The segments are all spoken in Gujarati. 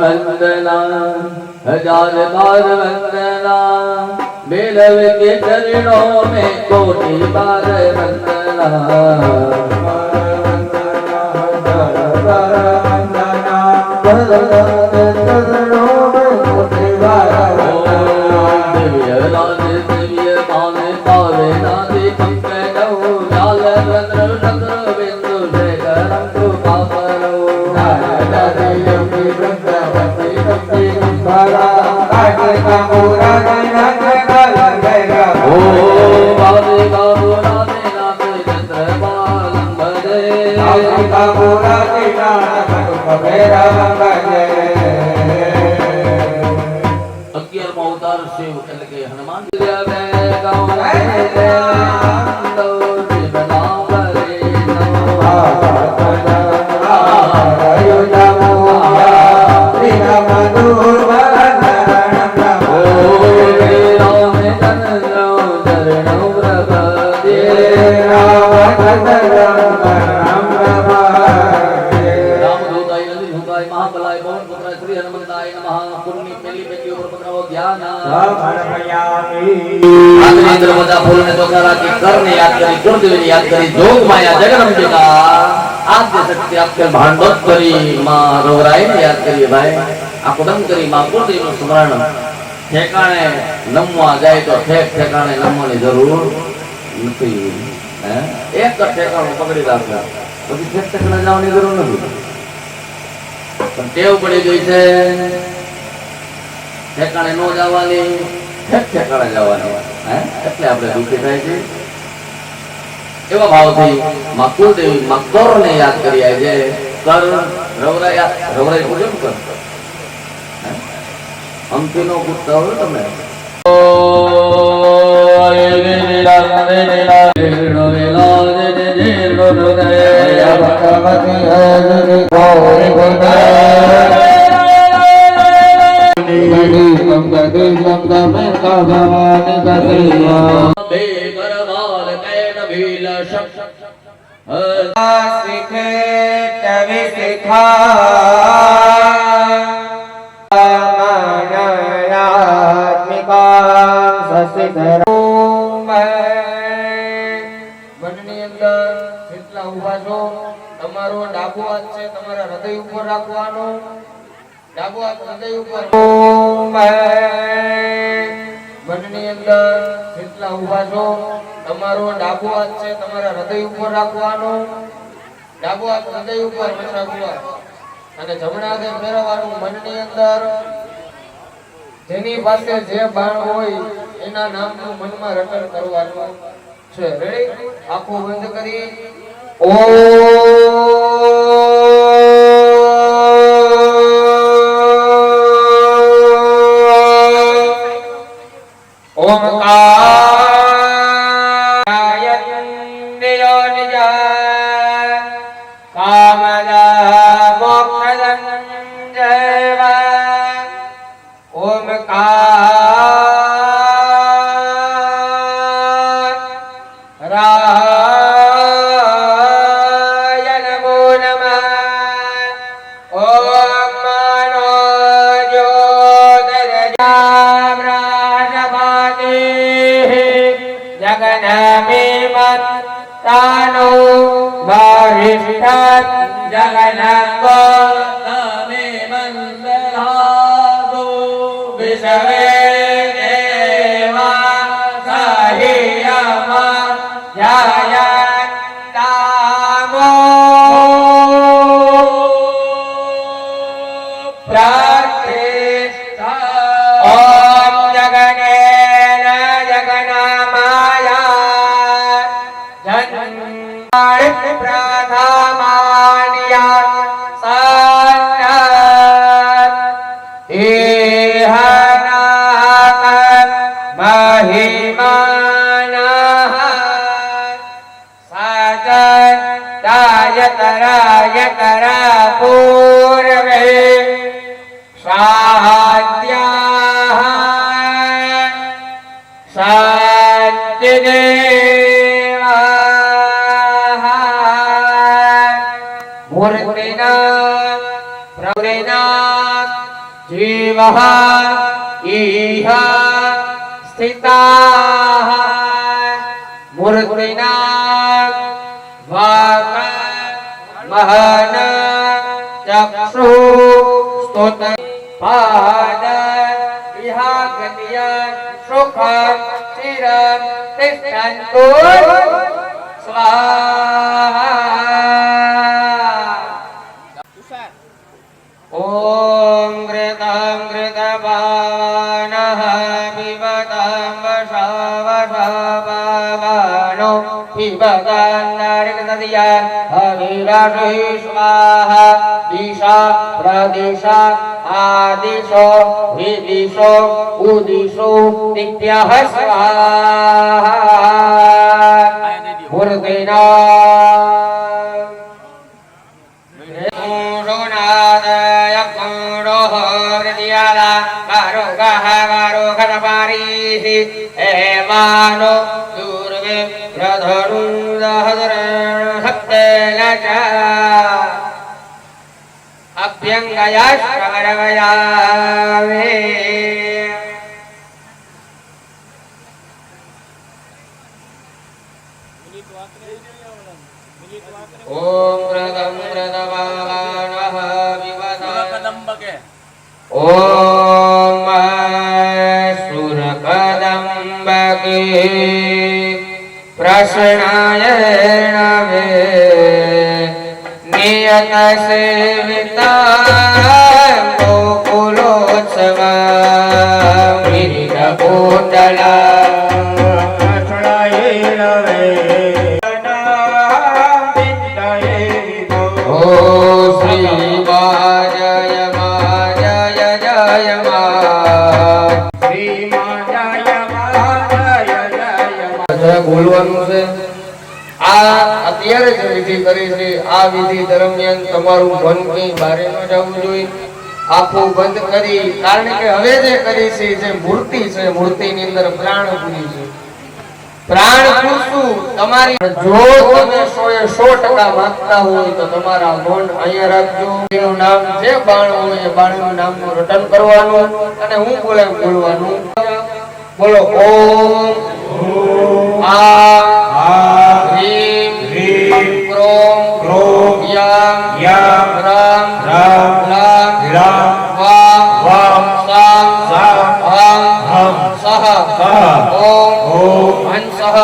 वंदना हजार बार वंदना बेलव के चरणों में कोटि बार वंदना चरणों में कोटि बार दिव्य राज दिव्य मान पावे नादि पंकजौ लाल रंध्र रंध्र बिंदु शेखरं कृपा करो Oh, સીતા મોરા સીતા કટુક ભૈરવ ભજે 11મો અવતાર શિવ એટલે કે હનુમાન याद करी गुरुदेव याद करी जोग माया जगदंबिका आद्य शक्ति आपके भांडोत्तरी मां रोराई ने याद करी भाई आकुडम करी मां गुरुदेव નું સ્મરણ ठेकाणे नमवा जाए तो ठेकाणे नमવાની જરૂર નથી હે એક ठेकाणो પકડી રાખો પછી ठेकाणे જવાની જરૂર નથી પણ ટેવ પડી ગઈ છે ठेकाणे નો જવાની ठेकाणे જવાની હે એટલે આપણે દુખી થાય છે એવા ભાવથી માં કુલદેવી માં કૌરને યાદ કરી આજે કર રવરાય પૂજન કર અંકી નો પૂછતા હોય તમે તમારો ડાબો હાથ છે તમારા હૃદય ઉપર રાખવાનો ડાબો હાથ હૃદય ઉપર મનની અંદર જેટલા ઊભા છો તમારો ડાબો હાથ છે તમારા હૃદય ઉપર રાખવાનો ડાબો હાથ હૃદય ઉપર રાખવાનો અને જમણા હાથે ફેરવવાનું મનની અંદર જેની પાસે જે બાણ હોય એના નામનું મનમાં રટણ કરવાનું છે રેડી આંખો બંધ કરી हविरहि स्वाहा दिशा प्रदिशा आदिशो विदिशो उदिशो नित्यः स्वाहा मूर्तिना एवानो दुर्गे प्रधनुदहदरेण सप्तेन च अभ्यङ्गयाश्रवरवयामे ॐ व्रतं व्रतवानः विवदम्बके ॐ सुरकदम्बके प्रश्नायण वे नियत सेविता गोकुलोत्सव गिरिकुण्डला બોલવાનું છે આ અત્યારે જે વિધિ કરી છે આ વિધિ દરમિયાન તમારું મન કઈ બારે ન જવું જોઈએ આંખો બંધ કરી કારણ કે હવે જે કરી છે જે મૂર્તિ છે મૂર્તિની અંદર પ્રાણ પૂરી છે પ્રાણ પૂરતું તમારી જો તમે 100% માંગતા હોય તો તમારા મન અહીંયા રાખજો એનું નામ જે બાણ હોય એ બાણનું નામનું રટન કરવાનું અને હું બોલવાનું બોલો ઓમ ह्रीं क्रों यां रां लां वां सां हं सह ओम हंसः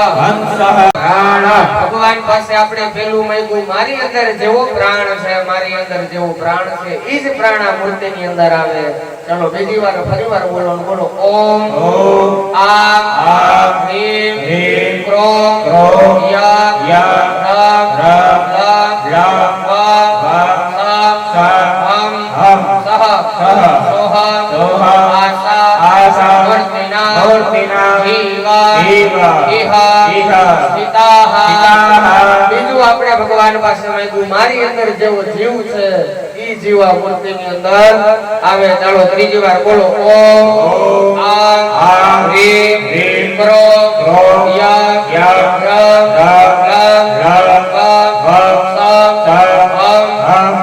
ભગવાન પાસે આપણે પેલું માંગ્યું મારી અંદર જેવો પ્રાણ છે મારી અંદર જેવો પ્રાણ છે ઈ જ પ્રાણ આ મૂર્તિની અંદર આવે ચલો બીજી વાર ફરીવાર બોલવાનું બોલો ઓમ આ હ્રીં ક્રોં યા રામ લાં વાં હમ સહ આસા મૂર્તિના બીજું આપણે ભગવાન પાસે માંગ્યું મારી અંદર જેવો જીવ છે ઈ જીવ આ મૂર્તિની અંદર આવે ચાલો ત્રીજી વાર બોલો ઓમ આ હ્રીં ક્રોં યા રામ લાં વાં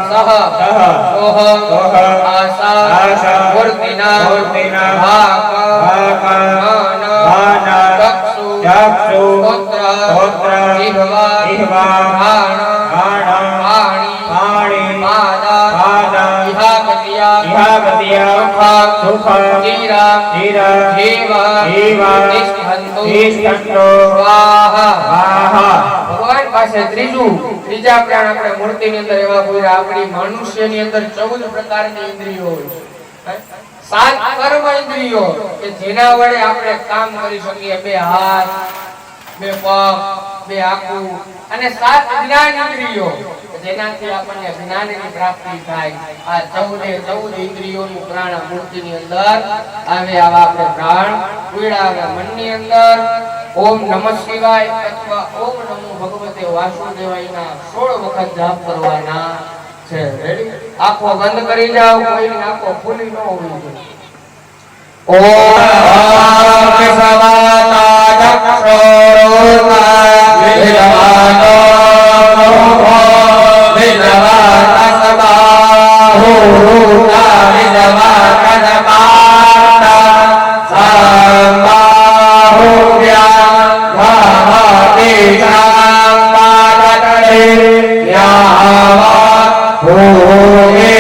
સહ આસા મૂર્તિના चक्षु होत्र जिह्वा पाणी पादा इहागतिया जीरा जीवा तिष्ठन्तु स्वाहा ભગવાન પાસે ત્રીજા પ્રાણ આપણે મૂર્તિની અંદર એવા કોઈ આપણી મનુષ્યની અંદર 14 પ્રકારની ઇન્દ્રિયો હોય છે 7 કર્મ ઇન્દ્રિયો કે જેના વડે આપણે કામ કરી શકીએ 2 હાથ 2 પગ 2 આંખો અને 7 જ્ઞાન ઇન્દ્રિયો જેનાથી આપણને જ્ઞાનની પ્રાપ્તિ થાય આ 14 ઇન્દ્રિયોનું પ્રાણ મૂર્તિની અંદર આવે આવા આપણે પ્રાણ ઉડાવ્યા મનની અંદર ઓમ નમઃ શિવાય અથવા ઓમ નમો ભગવતે વાસુદેવાયના 16 વખત જાપ કરવાના છે રેડી આંખો બંધ કરી જાઓ કોઈની આંખો ખુલ્લી ન હોવી જોઈએ ઓમ સવાતા દક્ષરોગા વિદ્વાનો વિદ્વાના સબાહુ વિદ્વાના સબાતા સબાહુ વ્યાભાતિ સંપાદતે યાવા ભૂમિ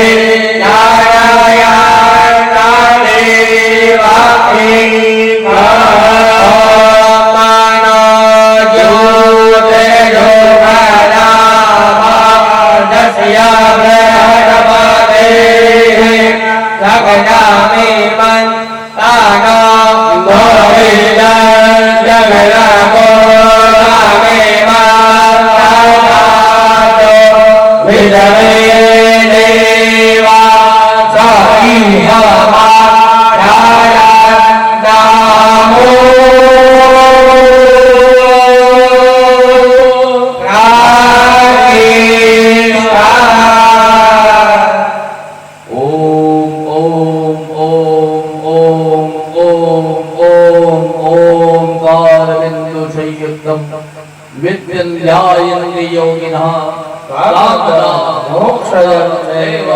મોક્ષયન્નેવ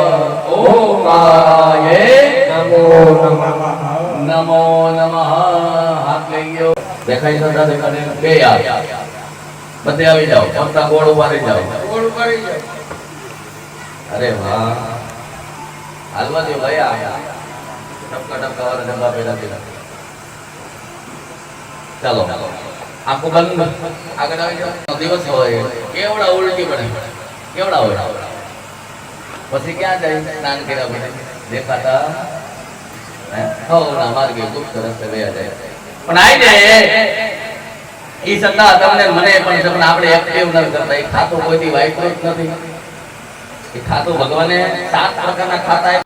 ઓમકારાય નમો નમઃ. નમો નમઃ. હાથ લઈ ગયો દેખાય છે દેખાડે બે યાર બધે આવી જાઓ પડતા ગોળ ઉભારી જાઓ ગોળ ઉપાડી જાઓ. અરે વાહ હાલવા દો ભાઈ આ ટપકા ટપકા વાળા ડબ્બા પેલા પેલા ચાલો આખું બંધ આગળ આવી જાઓ દિવસ હોય કેવડા ઉલટી પડે કેવડા હોય પછી ક્યાં જાય સ્નાન કર્યા પછી દેખાતા ના માર્ગે ગુપ્ત રસ્તે વયા જાય પણ આઈ જાય ઈ સત્તા તમને મને પણ છે પણ આપણે એક્ટિવ ન કરતા એ ખાતું કોઈથી વાઈટ જ નથી એ ખાતું ભગવાને 7 પ્રકારના ખાતા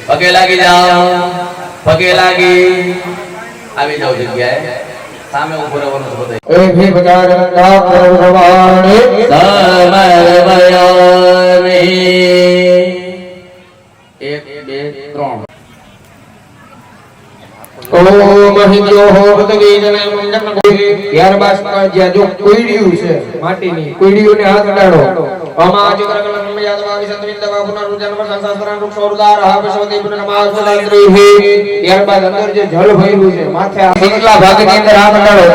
પગે લાગી જાઓ પગે લાગી આવી જાઓ જગ્યાએ સામે ઉભો રહેવાનું છે બધે એ ભી બજારંગા પ્રભવાણી સમર્પયામિ 1 2 3 ઓમ હિંદ્યો હો ભગવીજને મંજન કોઈ ત્યારબાદ જ્યાં જો કોઈડિયું છે માટીની કોઈડિયુંને હાથ અડાડો અમાજ કરકલમ યાદવા વિસંતવિંદવા પુનરુજન્મ સંસાસ્ત્રાન રૂક્ષોરદાર હાવશવતી પુનરમાસુલાંદ્રીહી ત્યારબાદ અંદર જે જળ ભર્યું છે માથે નીચલા ભાગની અંદર હાથ અડાડો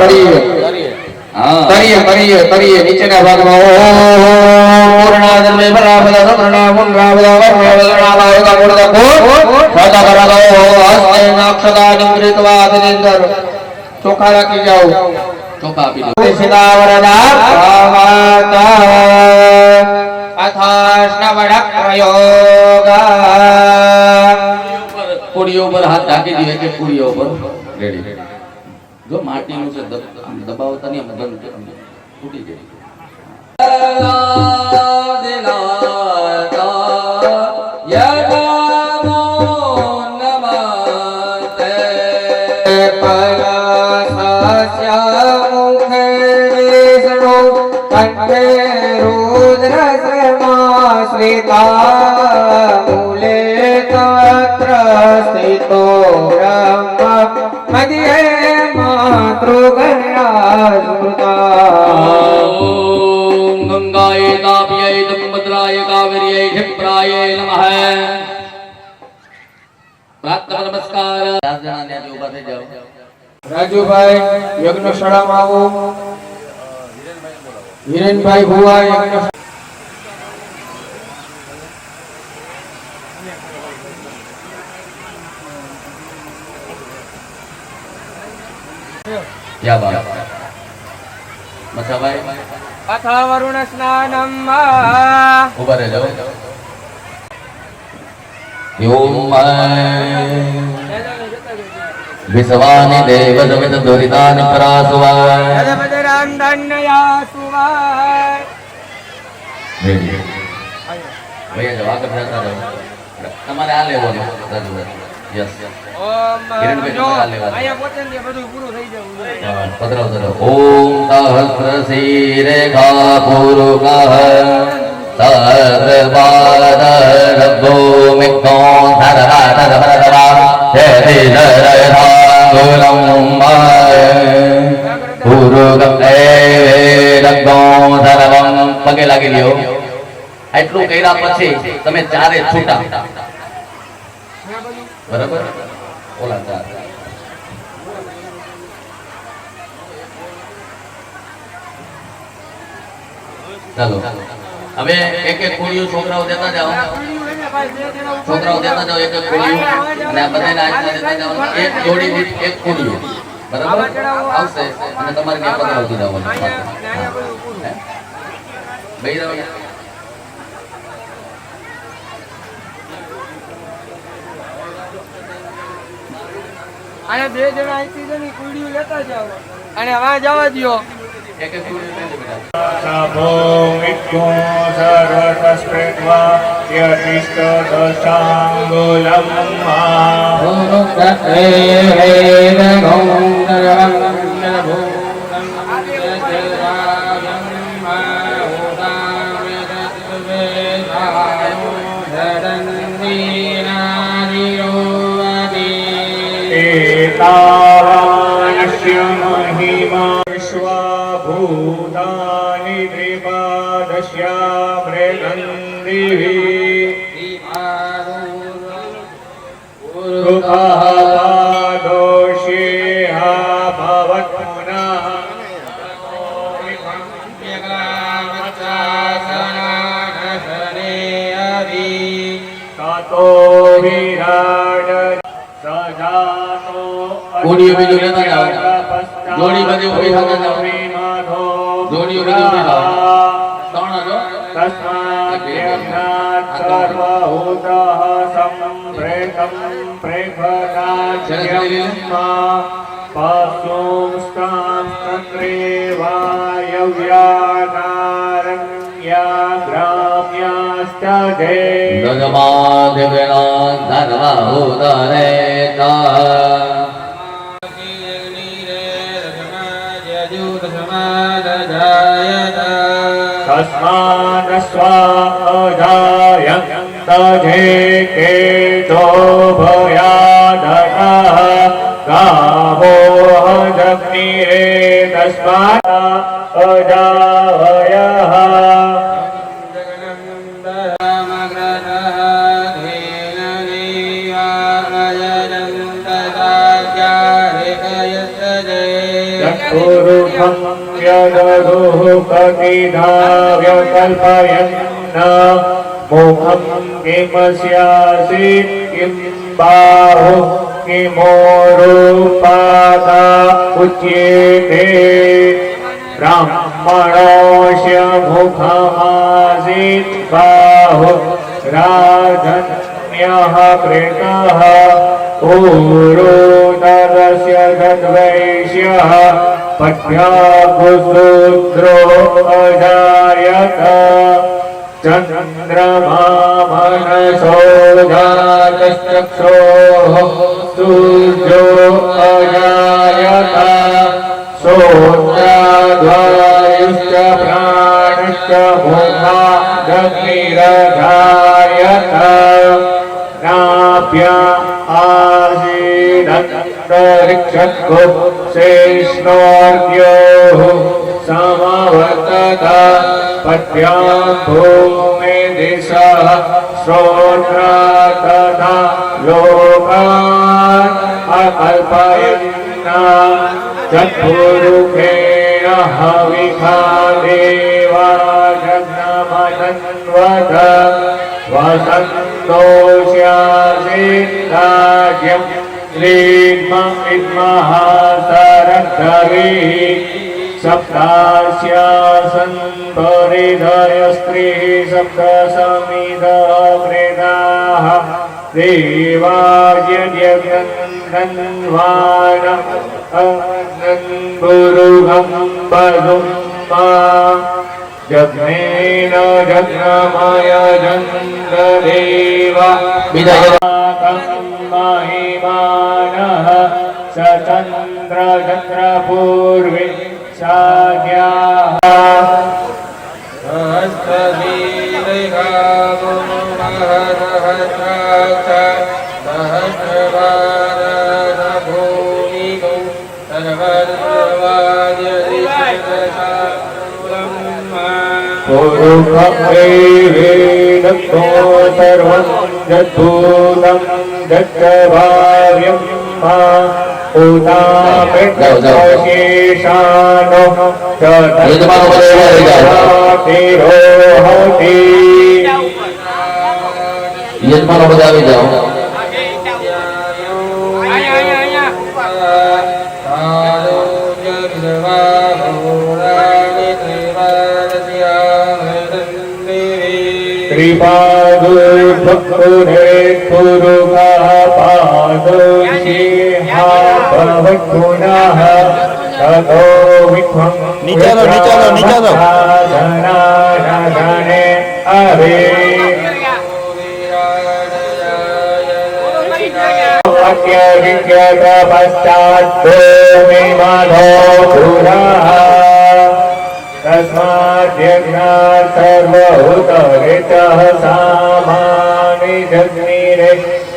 કરીએ નીચેના ભાગમાં ઓમ પૂર્ણાદમે ભરાભલા સપ્રણા મુન્રાવદા વર્ણવદનાલાયકા મૂળદા સદા કરગો હસ્તે નાક્ષદા નિમૃતવા અધિનિંદર ચોખા રાખી જાઓ ચોખા આપી દો સિદા વરદા ભાવાતા અથાષ્ણવડક પ્રયોગા કુડીઓ પર હાથ ઢાંકી દીધે કે કુડીઓ પર રેડી જો માટીનું છે દબાવતા નહીં આમ બંધ તૂટી જાય મૂલે તત્ર સ્થિતો બ્રહ્મ મધ્યે માતૃગણ્યા ઓમ ગંગાય તાપ્યય દંભદ્રાય કાવેર્યય ક્ષિપ્રાય નમઃ પ્રાર્થના નમસ્કાર 10 જણા ને ઊભા થઈ જાઓ રાજુભાઈ યજ્ઞશાળામાં આવો હિરેનભાઈ ભુવા યજ્ઞ क्या बात मचा भाई अथा वरुण स्नानम ऊपर रह जाओ ओम विश्वानि देव जमित दुरितानि परासुवाय बजराम धन्यया सुवाय रेडी भैया जवाब कर जाता रहो તમારે આ લેવાનું યસ ઓમ કિરણભાઈ તમારે આ લેવાનું આયા પોતે ને બધું પૂરું થઈ જવું પધરાવ ધરો ઓમ સહસ્ર શિરેખા પુરુકઃ સહસ્રપાદ રબ્બો મિક્તો ધરરા ધરરા જય જય ધરરા ગુલમ પગે લાગી લ્યો. એટલું કર્યા પછી તમે ચારે છૂટા. બરાબર? ઓલા ચાર. ચાલો હવે એક એક કોળીઓ છોકરાઓ દેતા જાઓ. છોકરાઓ દેતા જાઓ એક એક કોળીઓ, અને આ બધાને આજના દેતા જાઓ. એક જોડી દીઠ એક કોળીઓ. બરાબર આવશે અને તમારે ત્યાં પકડાવતી જવાનું. બૈરાવ અને બે જણા અહીંથી જણી કુડીઓ લેતા જાવ અને વા જવા દ્યો. એક એક કોળીઓ લઈ લે બેટા. सभो मित्रो सर्वतस्पृष्ट्वा यतिष्ठदशाङ्गुलं एतावानस्य महिमा विश्वभूतानि त्रिपादश्यामृगन्धिभिः कृपादोषेहा भवत्पुनः ततो विराट सजातो કોળીઓ બીજું લેતા જાઓ. જોડી બધી ઊભી થતા જાઓ. જોડીઓ બધી ઊભી થાઓ. ત્રણ હતો. तस्माद्यज्ञात् सर्वभूतः सम्प्रेतं प्रेफदाच्यम्मा पशुंस्तांस्तत्रे वायव्याकारण्या ग्राम्यास्तधे દજમાદેવેના ધર્વા ઉદરેતા. तस्मादस्वाजायन्तजे केतो भयादतः गावो जग्निरे तस्मात् अजावयः पुरुषं यदधुः कतिधा व्यकल्पयन् मुखं किमस्यासीत् किं बाहुः किमोरुपादा उच्येते ब्राह्मणोऽस्य मुखमासीत् बाहुः राजन्यः प्रेतः ऊरोदरस्य तद्वैश्यः पठ्याकुशूद्रो अजायत चन्द्रमा मनसो जातश्चक्षोः सूर्यो अजायत श्रोत्राद्वायुश्च प्राणश्च मुखादग्निरजायत नाभ्या आसीदन्तरिक्षको शेष्णोर्योः समवर्तत पद्भ्यां भूमिदिशः श्रोत्रा तथा लोकान् अकल्पयन्ना चतुरुखेण हविखा देवा जग्नमतन्वत वसन्तोष्यासीद्राज्यं श्रीद्मः सरद्धविः सप्तास्यासन् परिधयस्त्रीः सप्तसमिदः प्रेदाः देवार्यजगन्धन्वान अनन्पुरुहं पदुम्मा जग्नेन जग्नमय जन्द्रदेव महिमानः स चन्द्रचन्द्रपूर्वे साज्ञाः सहस्रवादभूमिकौ सर्वद्रवाद्य गुरुभक्तिवेदो सर्वं यद्भूतं यच्चभाव्यं मा उदापेक्षशेषानो च तिरोहति યજમાનો બધા આવી જાઓ कृपादुर्भक्तुरे कुरुः पादोषिहाभवत्पुनः ततो विध्वं नीचे दो धनाधने अरे अत्यविज्ञत पश्चात् मे माधो पुनः तस्माद्यज्ञात् सर्वभूतहितः सामानि जग्निरे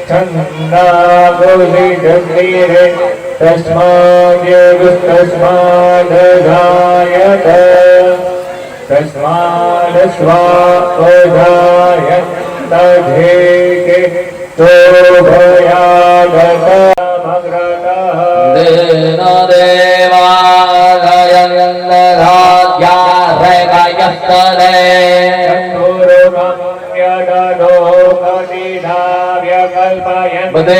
छन्दागुहि जग्निरे तस्माद्यगुस्तस्मादजायत तस्मादस्वादजायन्तधेके शोभयागतमग्रतः देनो देवालयन्दधाद्यारयस्तरे બધે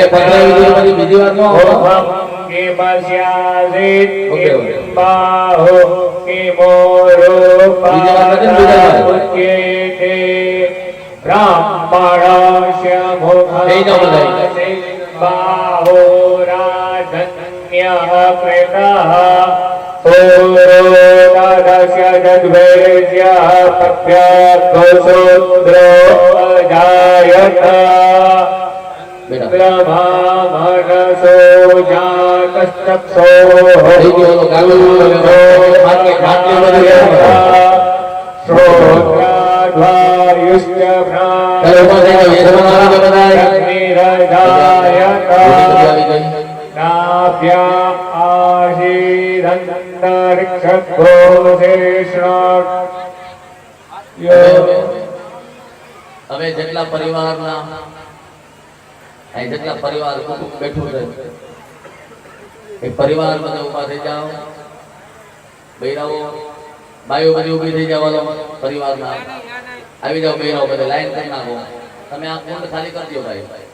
બીજી વાત નો હવે જેટલા પરિવારના અહીં જેટલા પરિવાર બેઠું છે એ પરિવાર બધા ઉભા થઈ જાઓ બૈરાઓ બાઈઓ બધી ઊભી થઈ જાવ પરિવારના આવી જાઓ બૈરાઓ બધા લાઈન કરી નાખો તમે આ કુંડ ખાલી કરી દો ભાઈ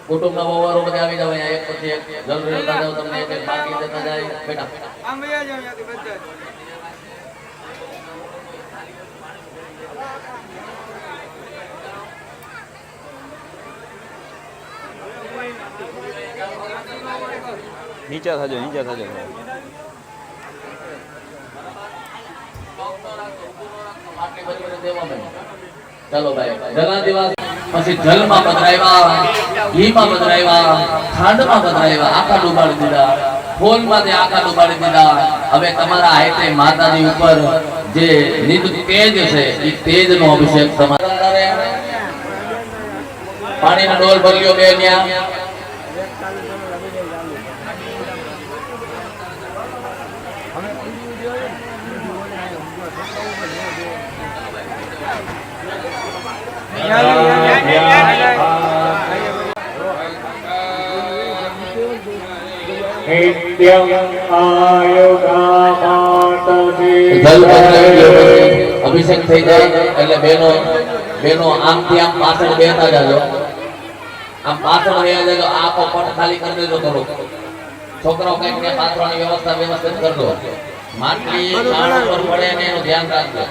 કુટુંબના વવારો બધા આવી જાવ અહીંયા એક પછી એક જલ્દી જતા જાવ તમને એક બાકી જતા જાય બેટા આમ વયા જાવ ત્યાંથી બધા નીચે થજો ચાલો ભાઈ જલા દિવસ પછી જલમાં પધરાવ્યા ઘીમાં પધરાવ્યા ખાંડમાં પધરાવ્યા આખા ડૂબાડી દીધા ફોલમાંથી આખા ડૂબાડી દીધા હવે તમારા હાથે માતાજી ઉપર જે નિત તેજ છે એ તેજનો અભિષેક તમારે પાણીનો ડોલ ભર્યો બે ન્યા અભિષેક થઈ જાય એટલે બેનો આમથી આમ પાછળ બેઠા જાજો આમ પાછળ વયા જાજો આ પટ ખાલી કરી દેજો થોડું છોકરાઓ કઈક ને પાથરવાની વ્યવસ્થા વ્યવસ્થિત કરી દો માટલી કાળ ઉપર પડે ને એનું ધ્યાન રાખજો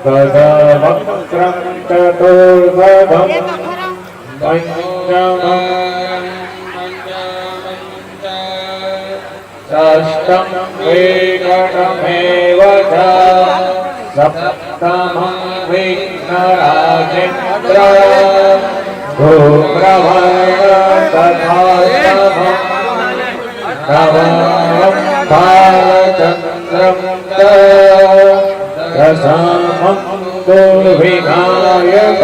गदवक्त्रं चतुर्गदं षष्ठं वेङ्कटमेव च सप्तमं विघ्नराजेन्द्र गोप्रवय तथा नवं बालचन्द्रं रसमं दुर्विनायक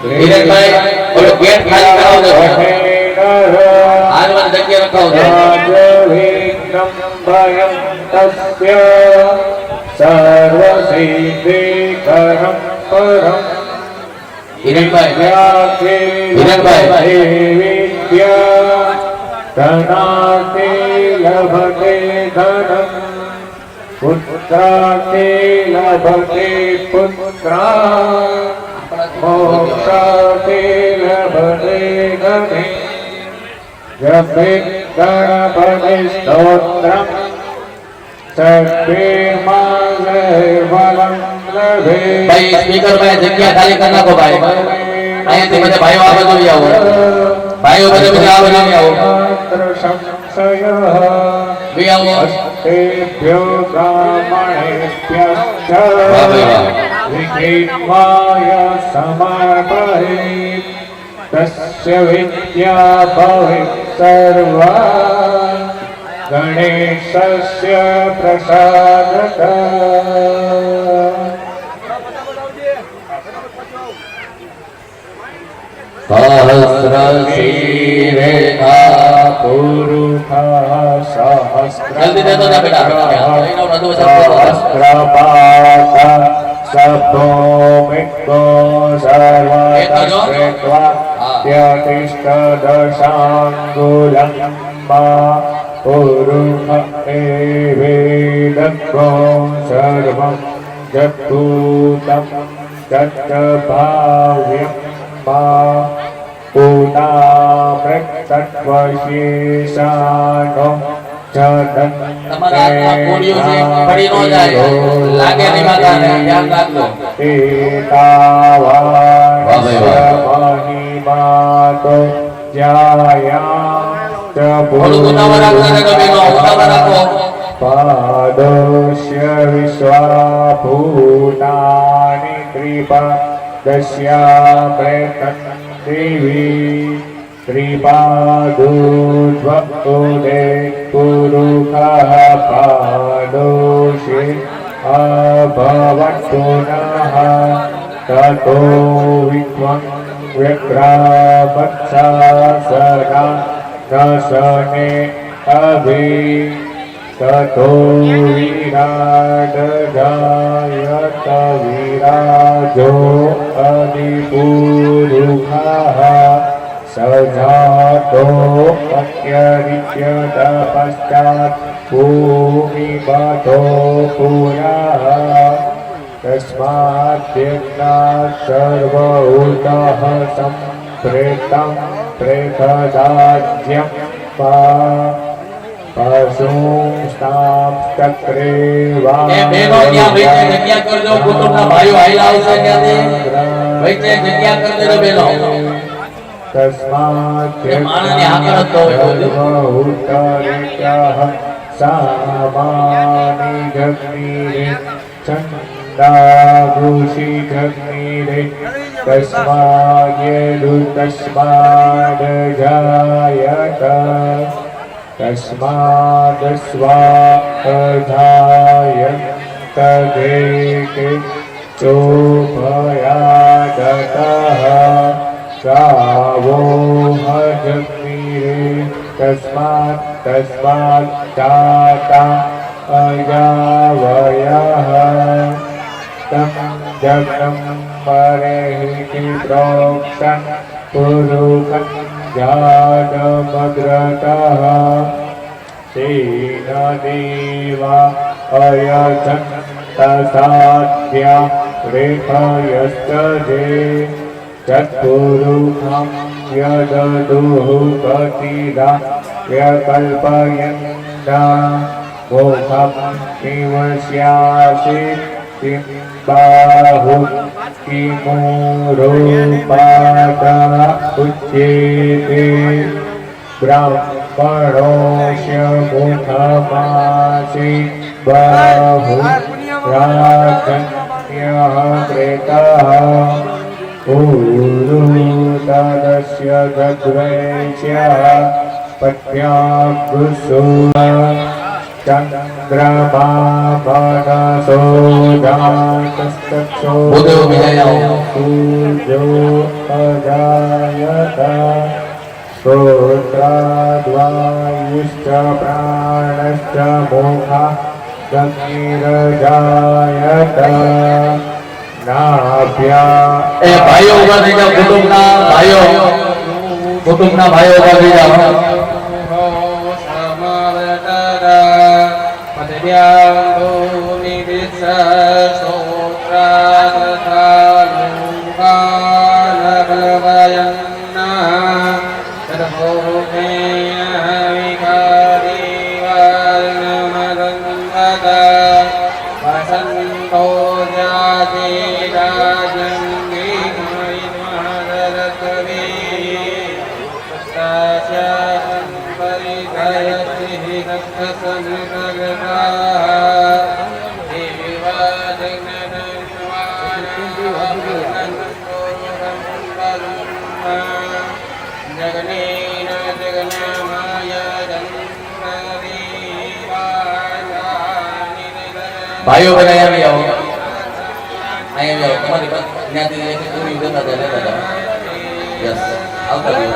ધીરજભાઈ ઓલો ગેટ ખાલી કરાવજો આગળ જગ્યા રખાવજો सर्वसिद्धिकरं परं ધીરજભાઈ विद्या धनाते लभते धनं पुत्राते लभते पुत्रा मोक्षाते लभते गणे जपेत् गणपति स्तोत्रम् ભાઈ સ્પીકર ભાઈ જગ્યા ખાલી કરી નાખો ભાઈ અહીંયાથી બધા ભાઈઓ આ બાજુ આવો ભાઈઓ બધા આ બાજુ આવો બી આવો તેભ્યો બ્રાહ્મણેભ્યશ્ચ વિઘ્નમાય સમર્પયે તસ્ય વિદ્યા ભવેत् સર્વા गणेशस्य प्रसादतः सहस्रशीर्षा पुरुषः जल्दी दे दो ना बेटा सहस्रपात सभोमिको सर्वश्रेत्वा त्यतिष्ठदशाङ्गुलम्बा पुरुष एवेदग्गो सर्वं जग्भूतं तत्भाव्यं मा पूनामृतत्वशेषाणो તમારા હાથમાં કોળીઓ છે પડી ન જાય લાગે નહીં માતાને ધ્યાન રાખજો મહિમાતો જાયા થોડું ઉતાવળ રાખો ને બેનો ઉતાવળ રાખો પાદોષ્ય વિશ્વાભૂતાનિ કૃપા દસ્યા પ્રેતં દેવી ત્રિપાદોદ્વક્તોદે પુરુષः પાદોષે અભવત્પુનઃ તતો વિદ્વં વ્યગ્રાવત્સા સદા નસને અભિ તતો વિરાટ જાયત વિરાજો અધિપુરુષः સજાતો અત્યરિચ્યત પશ્ચાત ભૂમિબધો પુરઃ તસ્માદ્યજ્ઞાત સર્વભૂતઃ સંપ્રેતં પ્રેતદાજ્યં પશુંસ્તાંસ્તક્રે એ બેનો ત્યાં વૈચે જગ્યા કરજો કુટુંબના ભાઈઓ આઈલા આવશે ત્યાંથી વૈચે જગ્યા કરી દેજો બેનો सामानि जग्नीरे छन्दाभूषि जग्नीरे तस्माद्जायत तस्मादस्वाधायन्तगेके चोभयादतः गावो जग्नीरे तस्मात् जाता अजावयः तं जग्नं मरेहि प्रोक्षन् पुरुषं जातमग्रतः तेन देवा अयजन् तसाद्या रेखयश्च जे तत्पुरुषं यददुः गतिदा व्यकल्पयन्ता मोक्षं किमस्यासि किं बाहुः किमूरोपादा उच्च येते ब्राह्मणोऽस्य मुखमासि बहु राजन्यः प्रेतः ऊरुतदस्य गद्वैश्यः पत्न्यागुसु चन्द्रमा मनसो जातस्तक्षो सूर्यो अजायत श्रोत्राद्वायुश्च प्राणश्च मोहा गतिरजायत नाभ्या એ ભાઈઓ ઉભા થઈ જાઓ, કુટુંબના ભાઈઓ ઉભા થઈ જાઓ. ભાઈઓ બધા અહીંયા આવો, અહીંયા આવો. તમારી ત્યાંથી એક પૂરી જતા હતા. યસ, આવતા રહ્યો.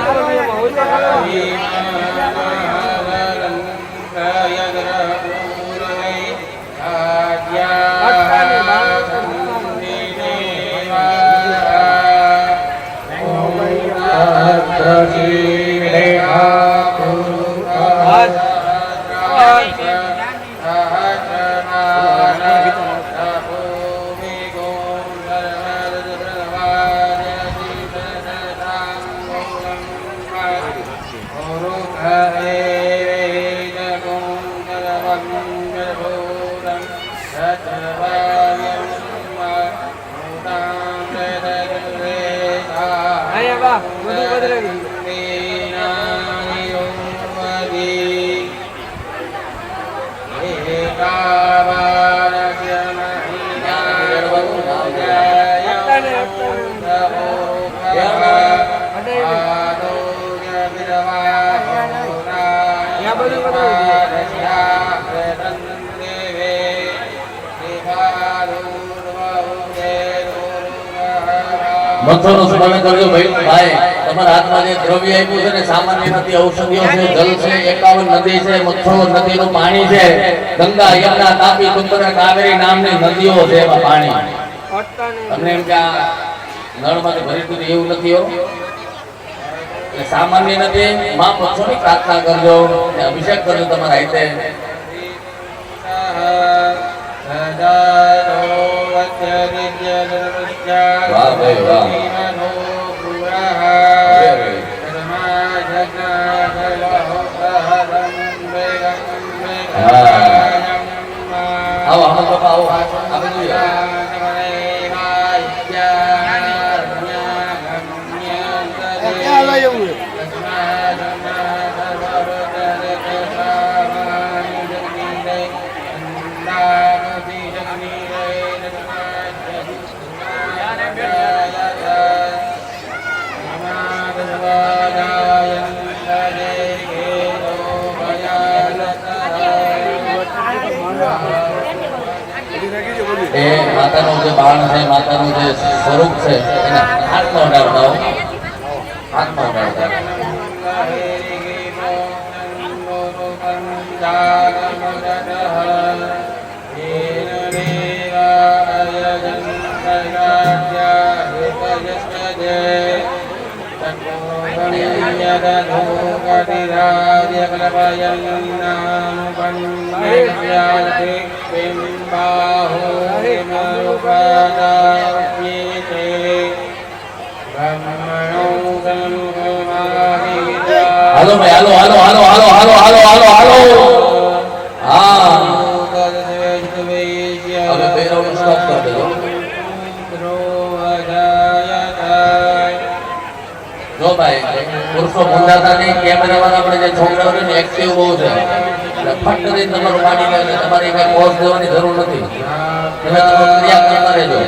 મથોનું સ્મરણ કરજો ભાઈ. તમારા હાથમાં જે દ્રવ્ય આપ્યું છે ને, સામાન્ય નથી, ઔષધિઓ છે, જલ છે, 51 નદી છે, મથો નદીનું પાણી છે, ગંગા, યમુના, તાપી, તુંગભદ્રા, કાવેરી નામની નદીઓ છે, એમાં પાણી. તમને એમ કે આ નળમાંથી ભરી દીધું એવું નથી હો. એટલે સામાન્ય નથી, માં મથોની પ્રાર્થના કરજો ને અભિષેક કરજો તમારા હાથે. વાહ ભાઈ વાહ. આવો આવો બાપા આવો, આપણે જોઈએ. એ માતાનું જે બાણ છે, માતાનું જે સ્વરૂપ છે, એના હાથમાં ઉડાડતા હો, હાથમાં ઉડાડતા. હાલો ભાઈ, હાલો હાલો હાલો હાલો હાલો હાલો હાલો હાલો. હા, હવે ભૈરવનો સ્ટોપ કરી દેજો. જો જો ભાઈ પુરુષો બોલાતા નહીં, કેમેરાવાળા આપણે જે છોકરાઓ છે ને એક્ટિવ બહુ છે એટલે ફટ કરીને તમારું પાડી લે, તમારે કઈ પોઝ દેવાની જરૂર નથી, તમે ક્રિયા કરતા રહેજો.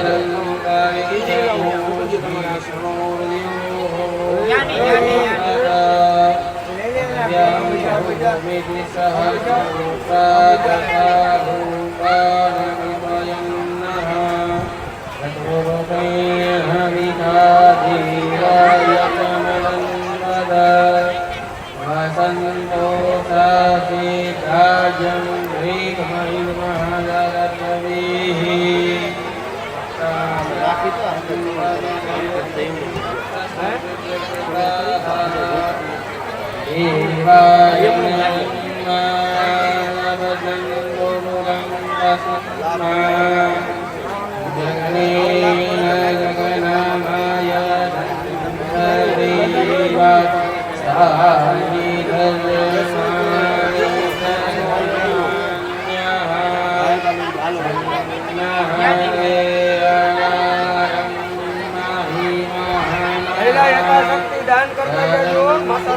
દાન કરતા જજો માતા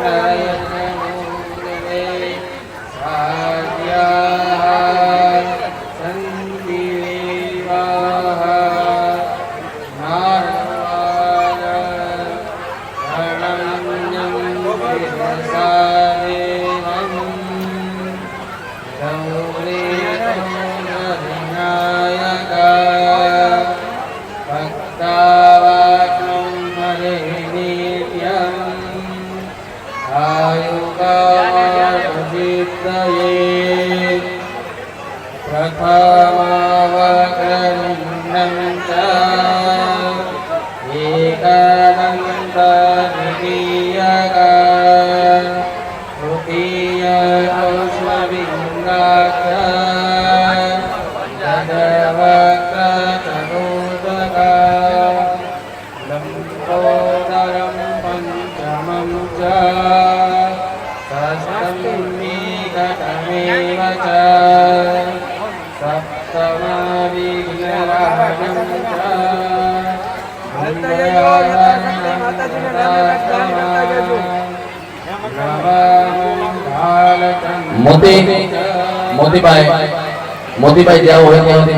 મોતીભાઈ જાવ હોય ત્યાં સુધી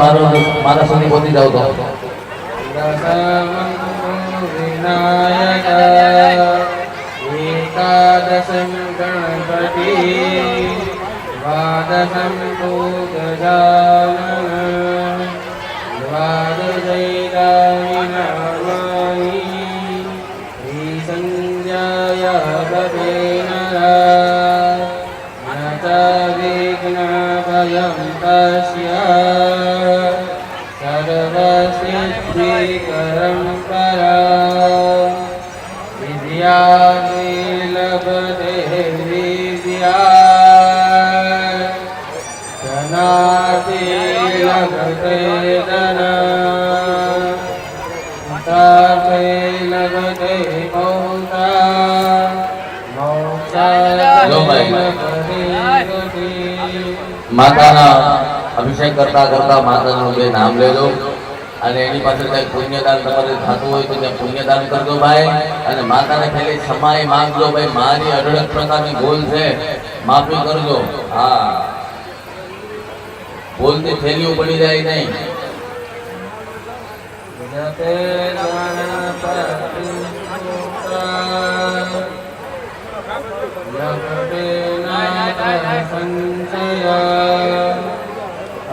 મારા સુધી પહોંચી જાવ તો એકાદશમ ગણપતિ દ્વાદશમ તો ગજાનન દ્વાદશૈરાણી સંજય વિઘ્નભયં તસ્ય સર્વસિદ્ધિકરં પરા વિદ્યા લભતે વિદ્યા ધનાતિ લભતે ધના તાતે લભતે માતાના અભિષેક કરતા કરતા માતાનું બે નામ લેજો અને એની પાછળ કઈ પુણ્યદાન તમારે થતું હોય તો ત્યાં પુણ્યદાન કરજો ભાઈ અને માતાને ખાલી સમાય માંગજો ભાઈ મારી અઢળક પ્રકારની ભૂલ છે માફી કરજો. હા, ભૂલથી થેલીઓ પડી જાય નહીં.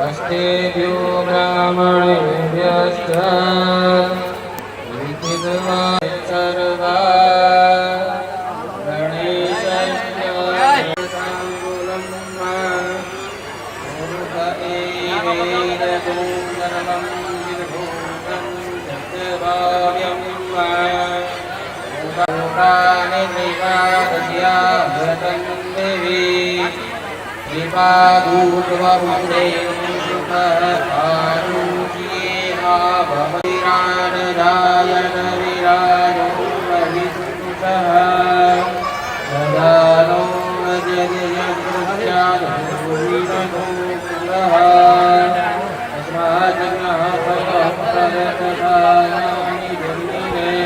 અસ્તેભ્યો બ્રાહ્મણેભ્યશ્ચ લિખિત્વા સર્વા ગણેશસ્ય સાંગુલમ મૂર્ધએવેદગું સર્વં વિદભૂतं સત્યભાવ્યં લોકાને ત્રિપાદસ્યા દેવી कृपादूर्वमुदे सुखपारुषीराभवैरानदायन विराजो वहिषुषः ददानो मध्यजयदृश्यादुर्विदधूपुरः अस्माज्ञः भगवत्प्रदत्तानि जन्मिने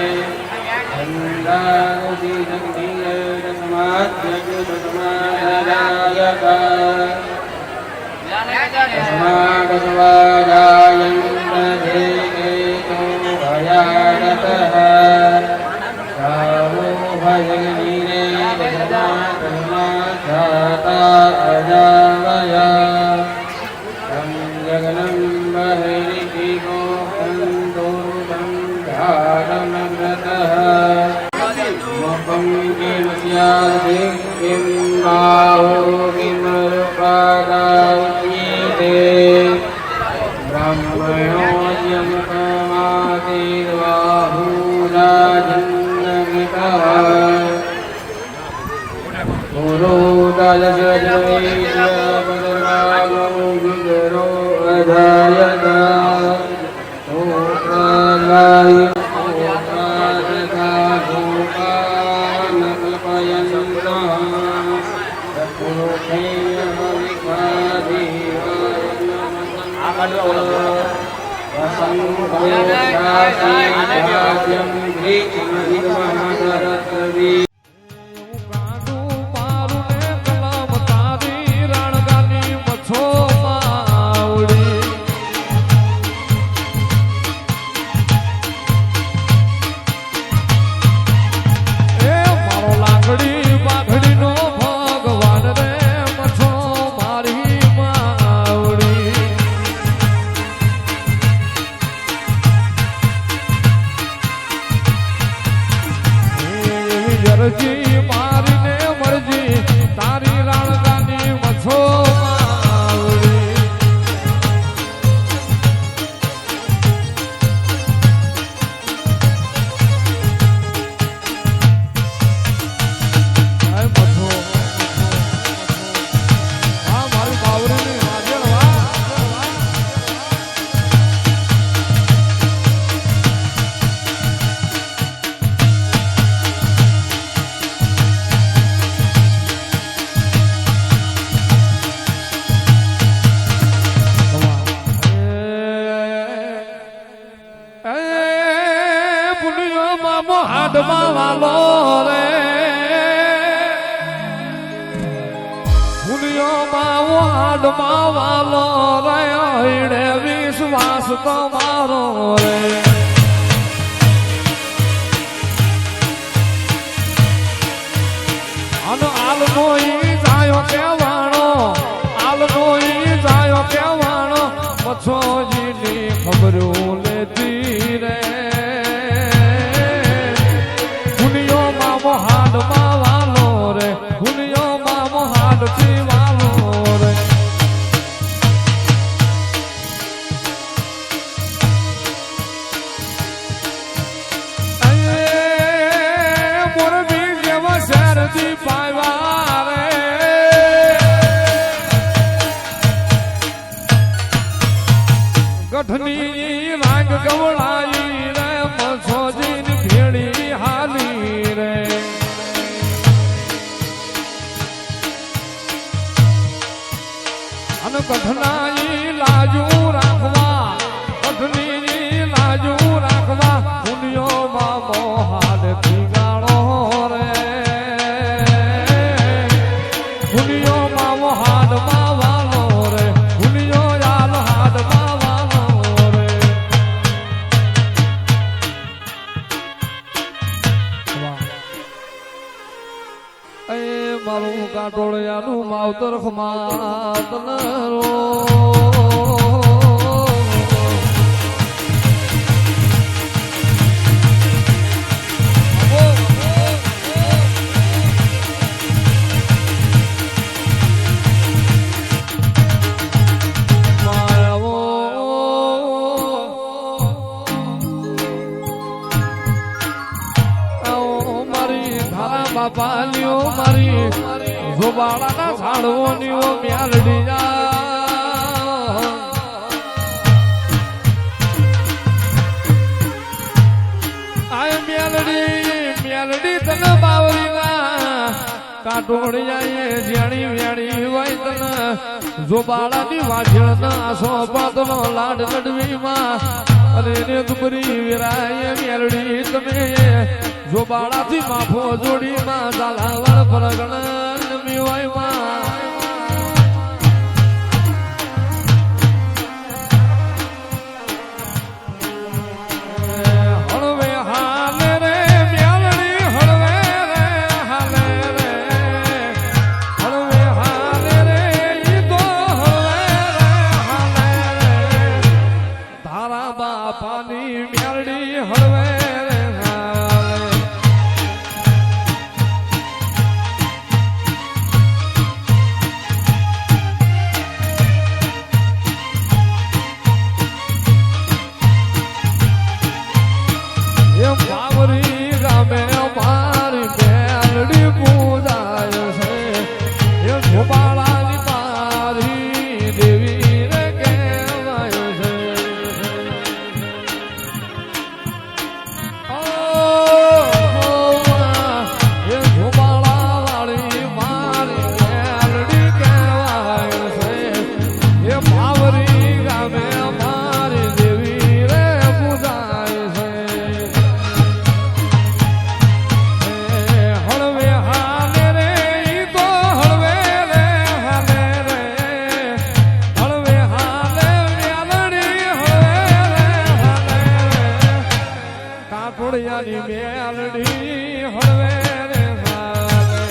જો બાળાથી માફો જોડીમાં ઝાલાવાળ પરગણ મીવાયમાં હળવે હાલે રે મ્યાલડી હળવે રે હાલે રે હળવે હાલે રે ઈ તો હળવે રે હાલે રે તારા બાપાની મ્યાલડી હળવે રે હાલે એ પાવરી ગામે મારી મેલડી પૂજાય છે એ ગોપાળાની મારી દેવી રે કહેવાય છે એ ગોપાળાવાળી મારી મેલડી કહેવાય છે એ પાવરી ગામે મારી દેવી રે પૂજાય છે હળવે હાલે રે ઈ તો હળવે રે હાલે રે હળવે હાલે મેલડી હળવે રે હાલે રે કાકોડિયાની મેલડી હળવે રે હાલે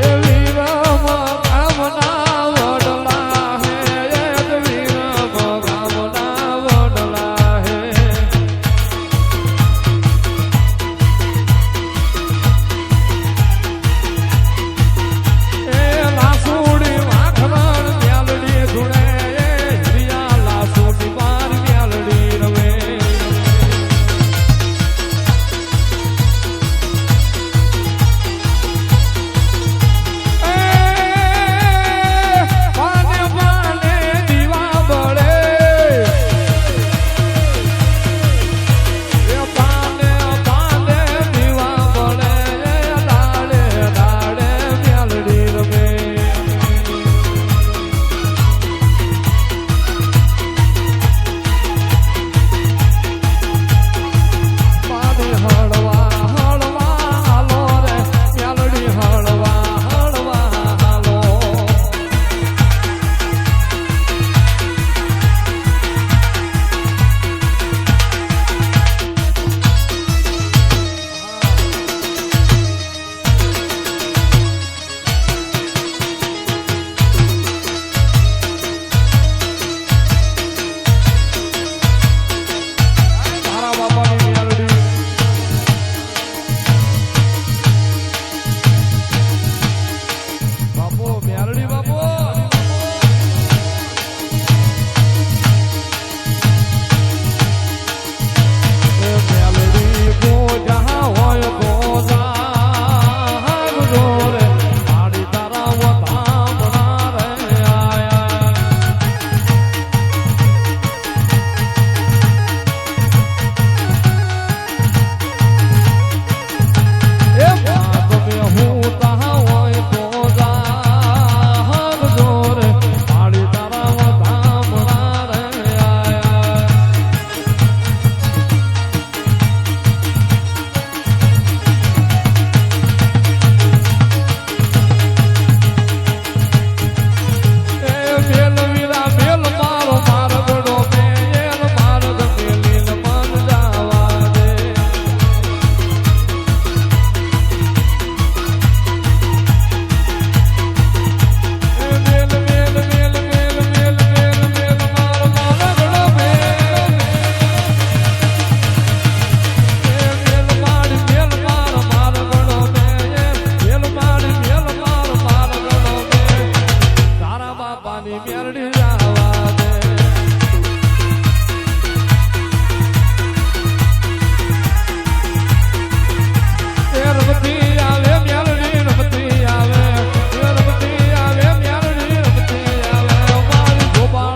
એ વીરમ કામના વડલા હે એ વીરમ કામના વડલા હે એ લાસુડી વાખરણ મ્યાલડી ધૂણે એ હિરિયા લાસુડી માર મ્યાલડી રવે પાને પાને દીવા બળે એ પાને પાને દીવા બળે લાડે લાડે મ્યાલડી રમે પાને હળવા હળવા હાલો રે મ્યાલડી હળવા હળવા હાલો તારા બાપાની મ્યાલડી બાપો મ્યાલડી બાપો એ મ્યાલડી કો જહા હોય તો જાગ જો રે મારી તારા વધામણા રે આયા એ બાપ મે હું તા હોય તો જાગ જો રે મારી તારા વધામણા રે આયા એ મેલ વીરા મેલ મારો મારગડો મેલ મારગ મેલીન મન જાવા દે મેલ મેલ મેલ મેલ મેલ મેલ મેલ મારો મારગડો મેલ માડી મેલ મારો મારગડો મેલ માડી મેલ મારો મારગડો તારા બાપાની મેલડી જાવા દે એ રમતી આવે મ્યાલડી રમતી આવે એ રમતી આવે મ્યાલડી રમતી આવે મારી ગોપાળ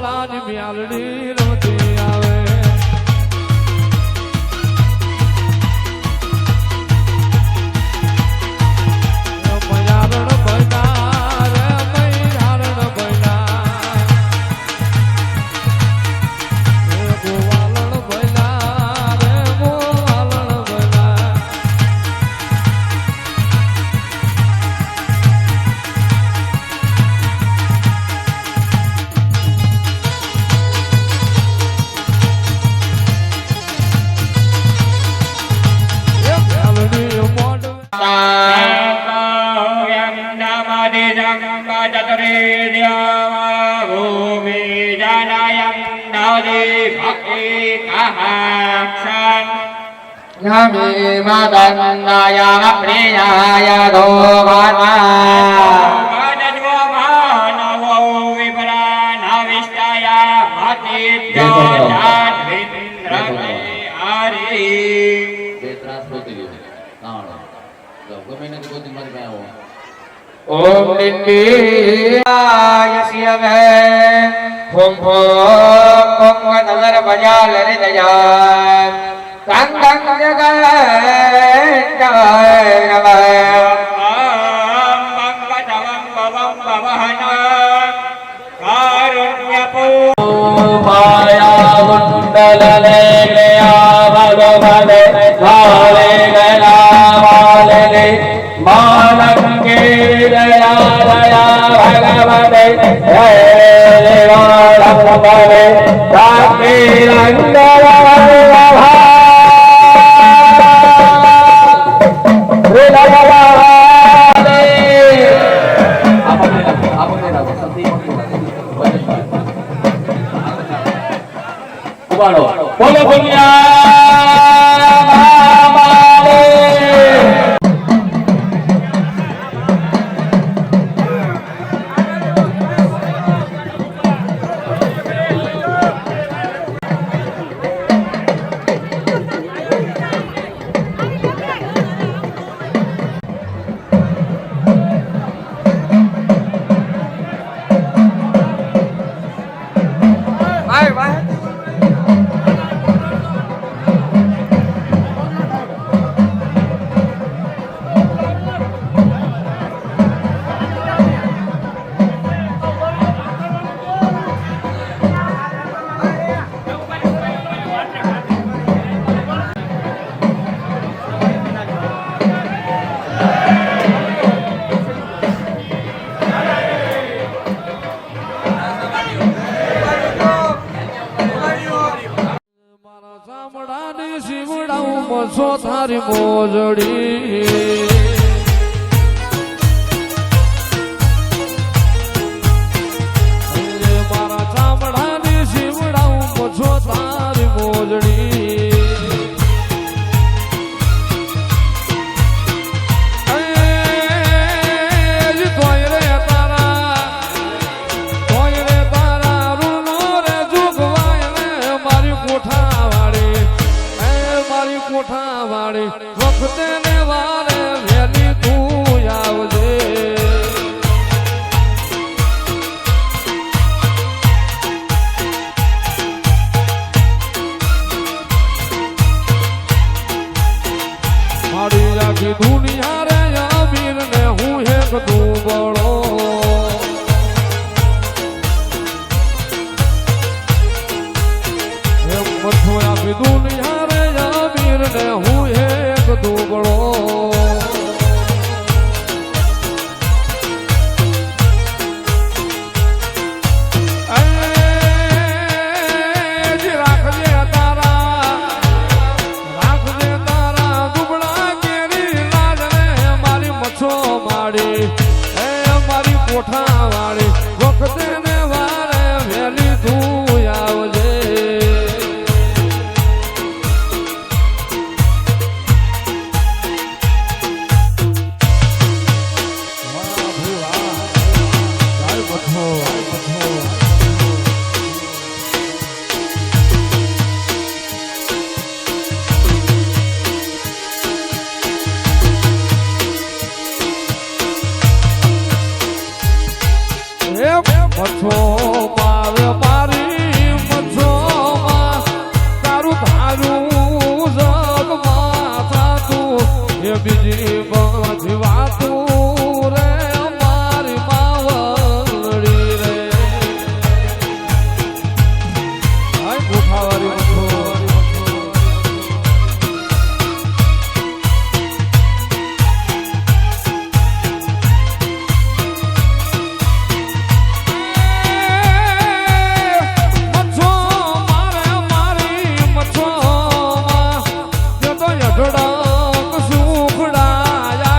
નમી મદંદાય પ્રિયાય ધોવાના ઓમ નિંદિયાય શિવે ફોમ ફોમ નગર બજાલ હૃદયા તંગ તંગ જગત જય નમઃ માયાવંદલલે ભગવતે ભાલે ગલાવાલે માલંકે દયા દયા ભગવતે હે દેવાળંબલે બોલો ચામડાની શિવડાવું મસો થારી મોજડી મારા ચામડાની શિવડાવું મસો થારી મોજડી કોઠાવાળી વખતે ને વારે વેલી તું આવજે મારી આખી દુનિયા રે અમીર ને હું એક દુબળો એમ મથો આખી દુનિયા ને હું એક દુબળો રાખજે તારા દુબળા કેરી લાજ રે મારી મચ્છો માડી એ મારી કોઠા વાળી વખતે ને વારે વેલી તું આવજે મચ્છો મારે મારી મચ્છો તારું ધારું જગમાં થાતું એ બીજી બધી વાતું રે મારી માવલડી રે આય કોઠાવાળી મચ્છો સુખડા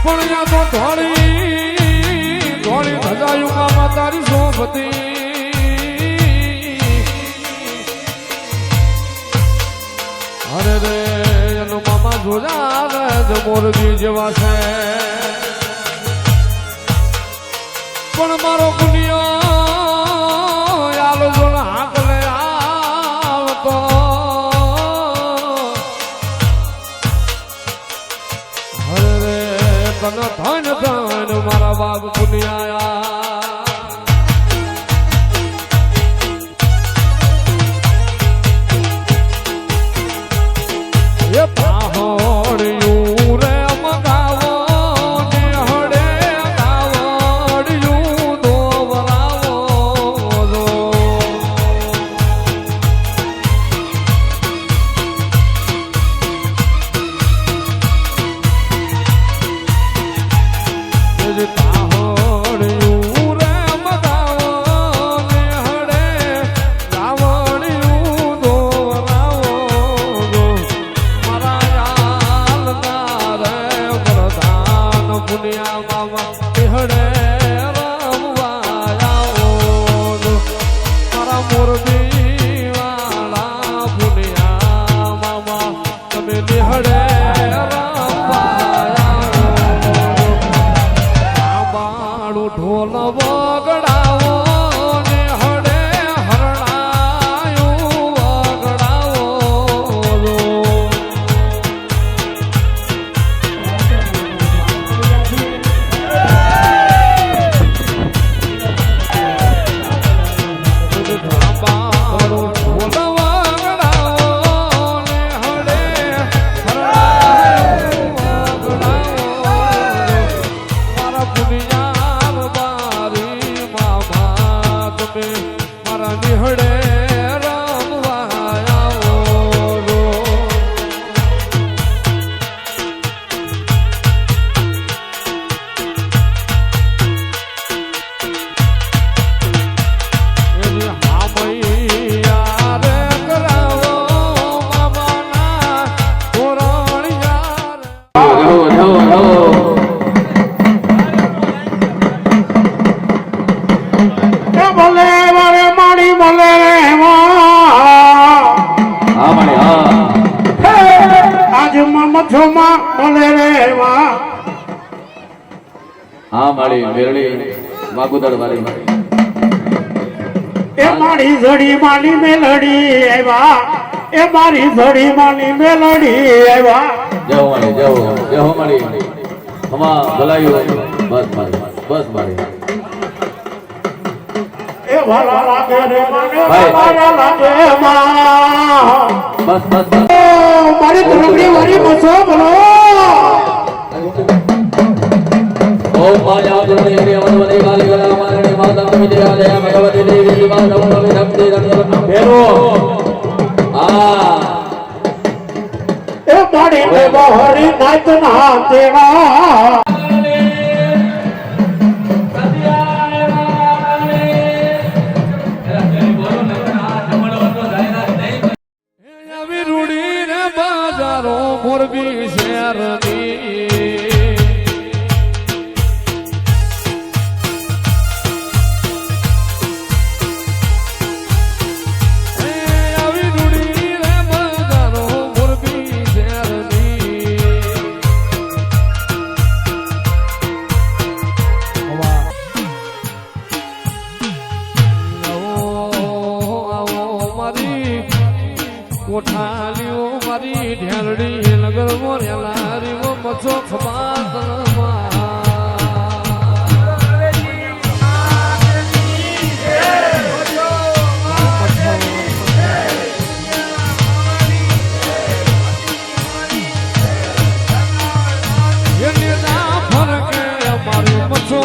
પણ યા તો ધોળી ધોળી ધજાયુમાં તારી સોબતી અરે રે એનો મામા જોજા રે મોરબી જેવા છે પણ મારો કુનિયો યાલો જોન હાકલે આવતો અરે રે તન ધન ધન મારા બાપ કુનિયા એ પાહોડ્યું રે મગાવો ને હડે ગાવડ્યું દોવરાવો જો એ પાહોડ્યું રે મગાવો ને હડે ગાવડ્યું દોવરાવો જો પુનિયા મામા હડે રમવાયા મારા મોરબી વાળા પુનિયા મામા તમે નિહડે રમવાયા બાળું ઢોલ વગડાવો ને હડે હરણાયું વગડાવો મારા નિહડે હા માળી મેરડી વાગુદળ વાળી એ મારી જોડી માની મેલડી આવ્યા એ મારી જોડી માની મેલડી આવ્યા જય માળી જય હો માળી હમા ભલાયું બસ માળી બસ માળી એ ભલા લાગે રે મને ભલા લાગે માં બસ બસ મારી ધરમડી વાળી મસો બોલો ઓમ માયા જને રે વનવને કાલી ગલા મારણે માતા વિદ્યા દયા ભગવતી દેવી માતા નમો ધમતે ધમ ફેરો આ એ મારી ને બહરી નાચ ના તેવા બાજારો મોરબી શહેરની આવી રૂડી રે બાજારો મોરબી શહેરની મારી કોઠાલીઓ મારી ઢેરડી નગર મોરેલા રીવો મચો ખબાતમાં ફરકે મારી મચો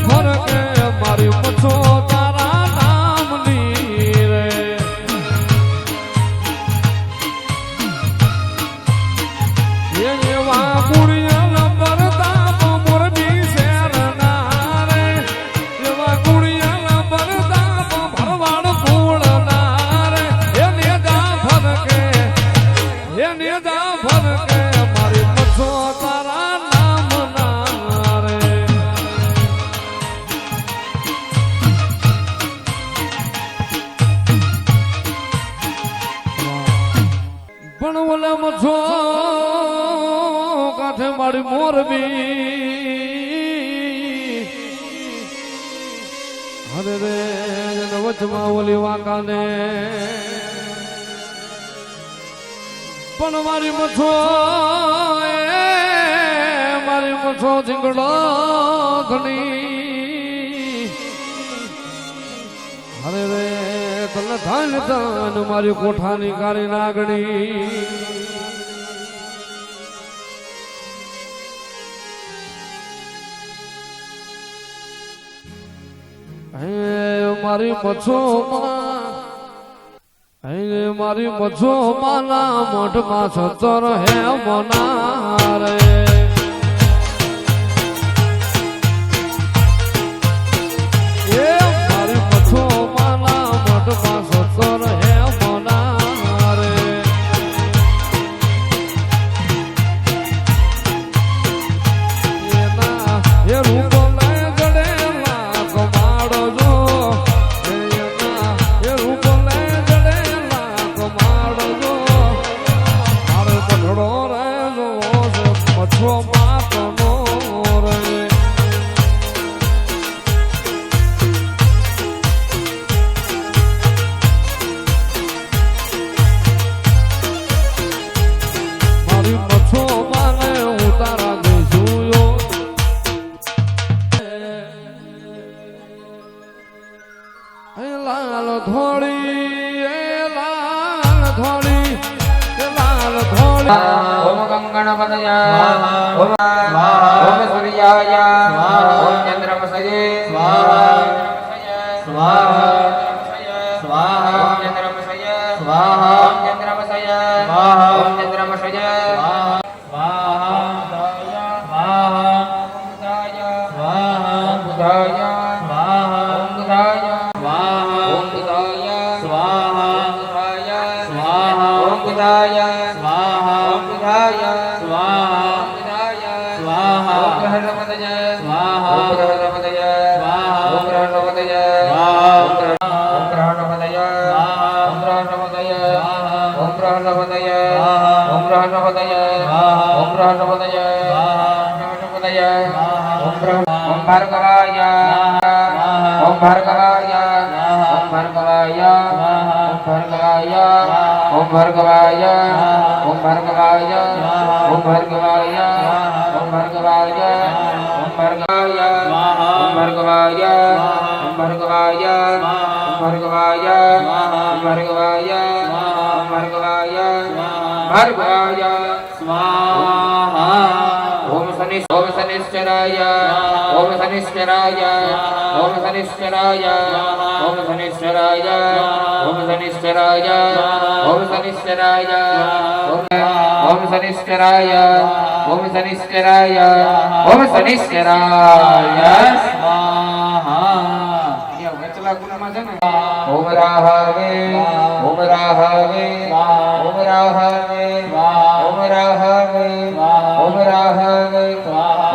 ફરકે મારી મચો તારા નામની રે એવા ગુણિયા બરતાપ મોરબી શેરના રે એવા ગુણિયા બરતાપ ભરવાડ મારી મોરબી હરે રે વચમાં ઓલી વાંકાને પણ મારી મછો ઝીંગડો ધણી હરે રે તને ધાન ધાન મારી કોઠાની કાળી નાગણી મારી મછો મારી મછો માના મોઢમાં સતર હે મના રે મારી મછો માના મોઢમાં સતર હે મના રે એના એ રૂપ લાલ ધોળી ઓમ ગંગણપતય ઓમ સૂર્યાય ઓમ ચંદ્રમસયે સ્વાહા સ્વાહા ઓમ ચંદ્રમસયે સ્વાહા ઓમ ચંદ્રમસયે સ્વાહા ઓમ ચંદ્રમસયે ओम शनिश्चराय ओम शनिश्चराय ओम शनिश्चराय ओम शनिश्चराय ओम शनिश्चराय ओम शनिश्चराय ओम शनिश्चराय ओम शनिश्चराय ओम शनिश्चराय स्वाहा ये वचला गुणમાં છે ને ओम राहवे ओम राहवे ओम राहवे ओम राहवे ओम राहवे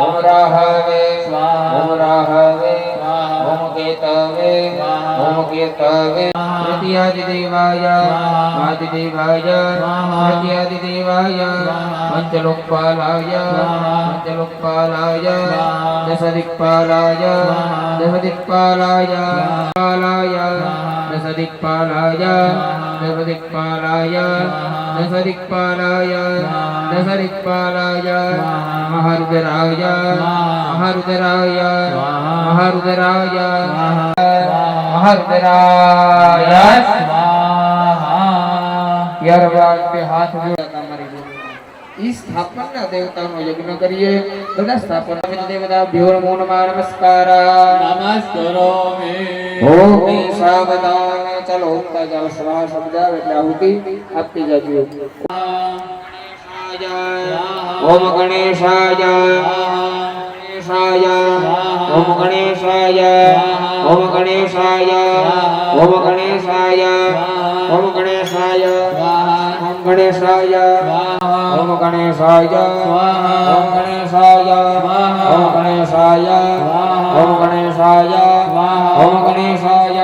ओम राहवे ओम राहवे ओम केतवे ओम केतवे प्रत्यादिदेवाय आदिदेवाय प्रत्यादिदेवाय पंचलोकपालाय पंचलोकपालाय दशदिक्पालाय दशदिक्पालाय पालाय दशदिक्पालाय दशदिक्पालाय दशदिक्पालाय दशदिक्पालाय महारुद्राय महारुद्राय महारुद्राय महारुद्राय स्वाहा यार बात पे हाथ जोड़ता हमारी इस स्थापना देवता नो यज्ञ करिए बड़ा स्थापना देवता भ्यो नमो नमः नमस्कार नमस्कारो ओम सावधान चलो उठता जाओ स्वाहा शब्द એટલે આહુતિ આપતી જાજો ओम गणेशाय ओम गणेशाय ओम गणेशाय ओम गणेशाय ओम गणेशाय ओम गणेशाय ओम गणेशाय ओम गणेशाय ओम गणेशाय ओम गणेशाय ओम गणेशाय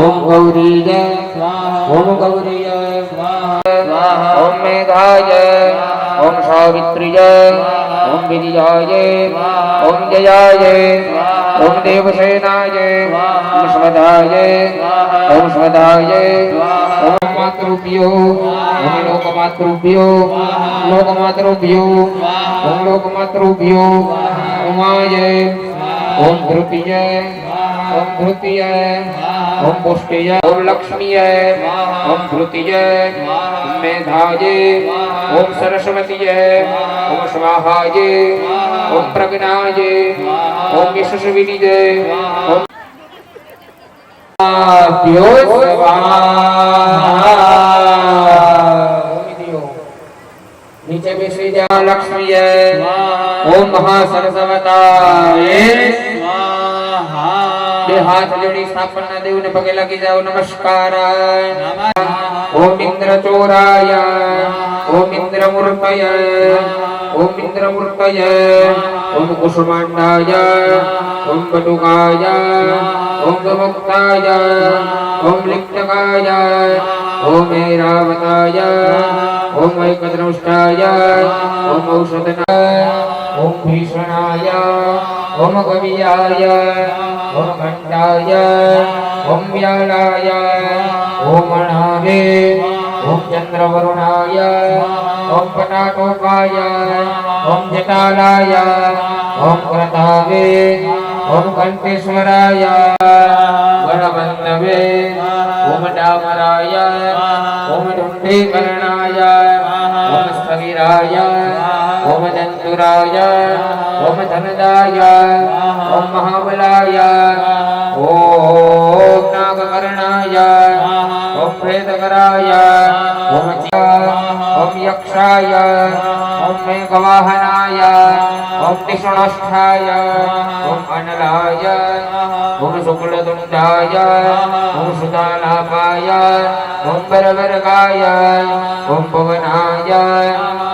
ओम गौरीय ओम गौरीय ओम मेघाय ओम सावित्रीय ओम विजयाय ओम जयाय ओम देवसेनाय ओम स्वधाय ओम मातृभ्यो ओम लोकमातृभ्यो ओम लोकमातृभ्यो उमाय ओम धृतीय ओम पुष्टिय ओम लक्ष्मीय ओम धृतीय ओम मेधाय ओम सरस्वतीय ओम स्वाहाय ओम प्रज्ञाय ओम यशस्विनीय ओम भ्यो स्वाहा। नीचे बेसी जा लक्ष्मीय ओम महासरस्वताय બે હાથ જોડી સ્થાપના દેવને પગે લાગી જાઓ નમસ્કાર। ઓમ ઇન્દ્ર ચોરાય ઓમ ઇન્દ્ર મૂર્તય ઓમ કુસુમાંડાય ઓમ બટુકાય ઓમ ગમુક્તાય ઓમ લિપ્તકાય ઓમ ઐરાવતાય ઓમ એકદ્રષ્ટાય ઓમ ઔષધનાય ओम भीषणाय ओम कवियाय ओम घंटाय ओम व्यालाय ओम मणावे ओम चंद्रवरुणाय ओम पटाटोकाय ओम जटालाय ओम क्रतावे ओम कंठेश्वराय गणबंधवे ओम डामराय ओम ढुंडीकरणाय ओम स्थविराय ओम जंतुराय ओम धनदाय ओम महाबलाय ओम नागकर्णाय ओम प्रेतकराय ओम यक्षाय ओम मेघवाहनाय ओम निषुणष्ठाय ओम अनलाय ओम शुक्लदुंडाय ओम सुदालापाय ओम बरवर्गाय ओम पवनाय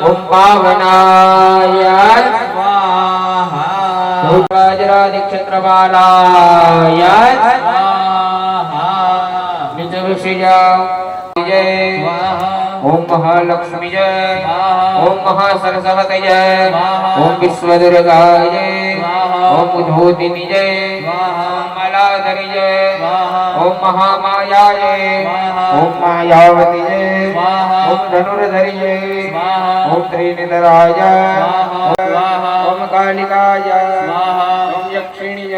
ओम पावनाय स्वाहा। वज्रादिक्षत्रबालाय स्वाहा। निज विषयाय ओम महालक्ष्मीय ओम महासरस्वतीय ओम विश्वदुर्गाय ओम उद्भूतिनिय ओम मलाधरिय ओम महामायाय ओम मायावतीय ओम धनुर्धरिय ओम त्रिनेत्राय ओम कालिकाय ओम यक्षिणीय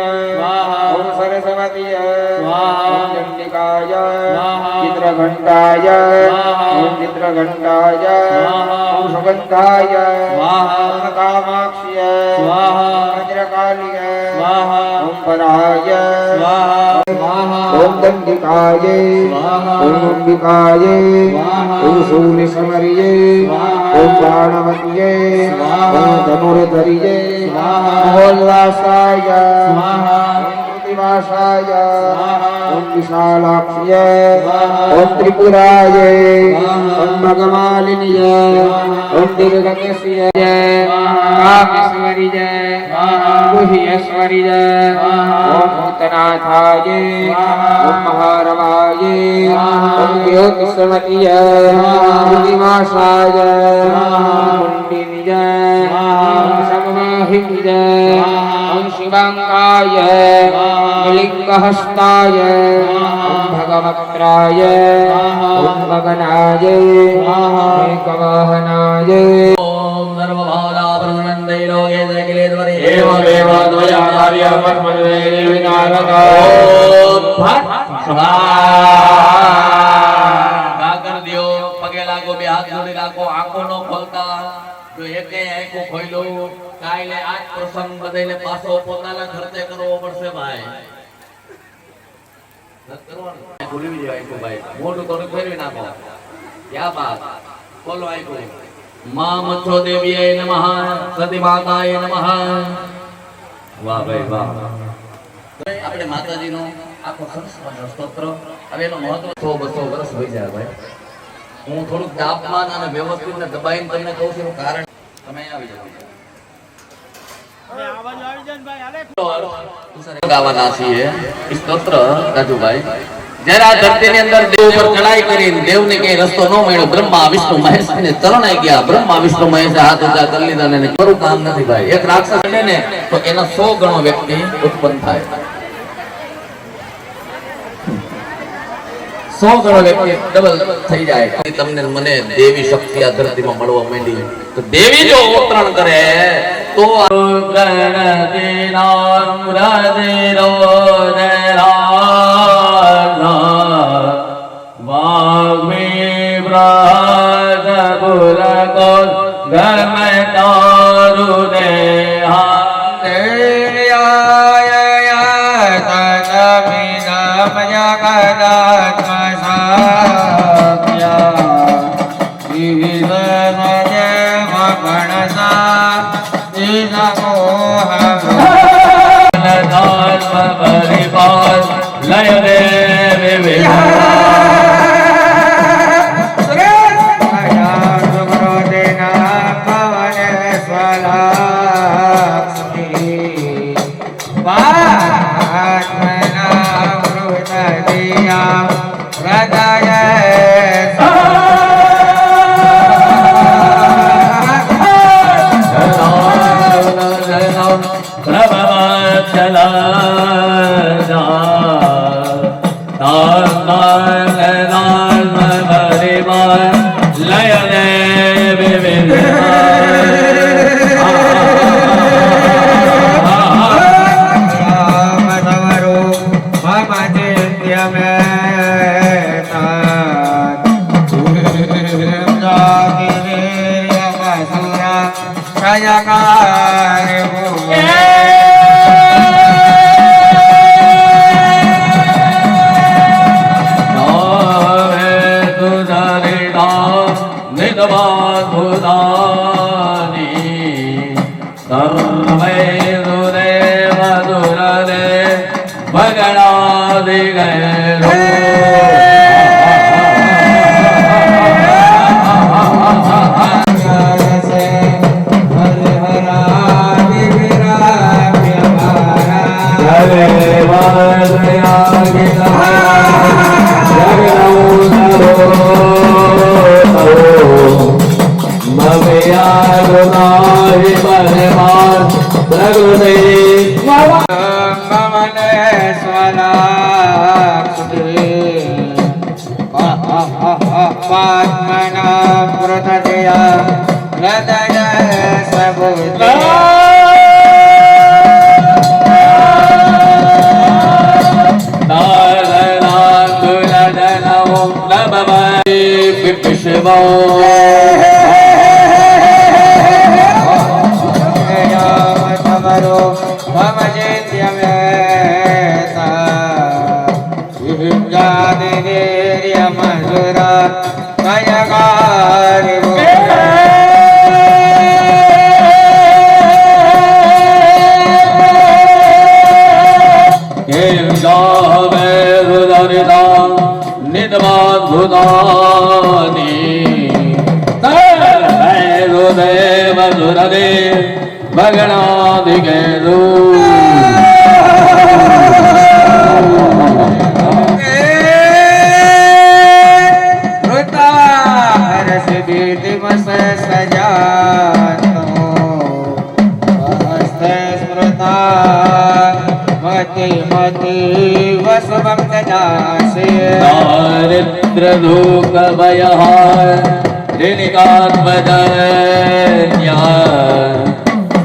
ओम सरस्वतीय ओम चंडिकाय चित्रघंटाय ओम चित्रघंटाय ओम सुगंधाय ओम कामाक्ष्य वज्रकालिय ओम पराय ओम दंडिकाय ओम अंबिकाय ओम शूलिसमरिय ओम प्राणवतीय ओम धनुर्धरिय ओल्लासाय प्रतिवासाय ओम विशालाक्ष्य ओम त्रिपुराय ओम भगमालिनीय ओम दीर्घकेश्य कामेश्वरीय गुह्येश्वरीय ओम भूतनाथाय ओम महारवाय ओम ज्योतिषमतीय प्रतिवासाय कुंडिनीय ओम समवाहिनीय ओम शिवांगाय लिंगहस्ताय ओम भगवक्त्राय ओम गगनाय एकवाहनाय ओम सर्वभावनाप्रवृन्दे लोके जयकिलेश्वरी एवमेव द्वयाचार्यमस्मद्वेदे विनारदा ओम भट स्वाहा कर दियो पगे लागो बे हाथ जोड़ी राखो आंखो नो खोलता जो एके आंखो खोलो कायले आज प्रसंग बधाईने पाछो પોતાના ઘરતે કરવો પડશે ભાઈ નકરવાનું ભૂલી જાય આંખો ભાઈ મોઢું થોડું ફેરવી નાખો क्या बात બોલો આંખો मां मच्छो देवीये नमः सती माताये नमः वाह भाई वाह આપણે માતાજીનો આખો સરસ સ્તોત્ર હવે એનો મહત્વ 100-200 વર્ષ હોઈ જાય ભાઈ હું થોડુંક તાપમાન અને વ્યવસ્થિત ને દબાઈને તમને કહું છું કારણ તમે આવી જાવ આવાજ આવી જાય ભાઈ હાલે ગાવાના છીએ સ્તોત્ર રાજુભાઈ જ્યારે આ ધરતીની અંદર દેવ ઉપર ચડાઈ કરીને દેવને કઈ રસ્તો ન મળ્યો, બ્રહ્મા વિષ્ણુ મહેશ ને ચરણે ગયા. બ્રહ્મા વિષ્ણુ મહેશે હાથ ઊંચા કરી લીધા ને ખરું કામ નથી ભાઈ. એક રાક્ષસ બને ને તો એના 100 ગણો વ્યક્તિ ઉત્પન્ન થાય. 100 ગણો વ્યક્તિ ડબલ થઈ જાય. તમને મને દેવી શક્તિ આ ધરતીમાં મળવા માંડી. તો દેવી જો અવતરણ કરે તો લય રે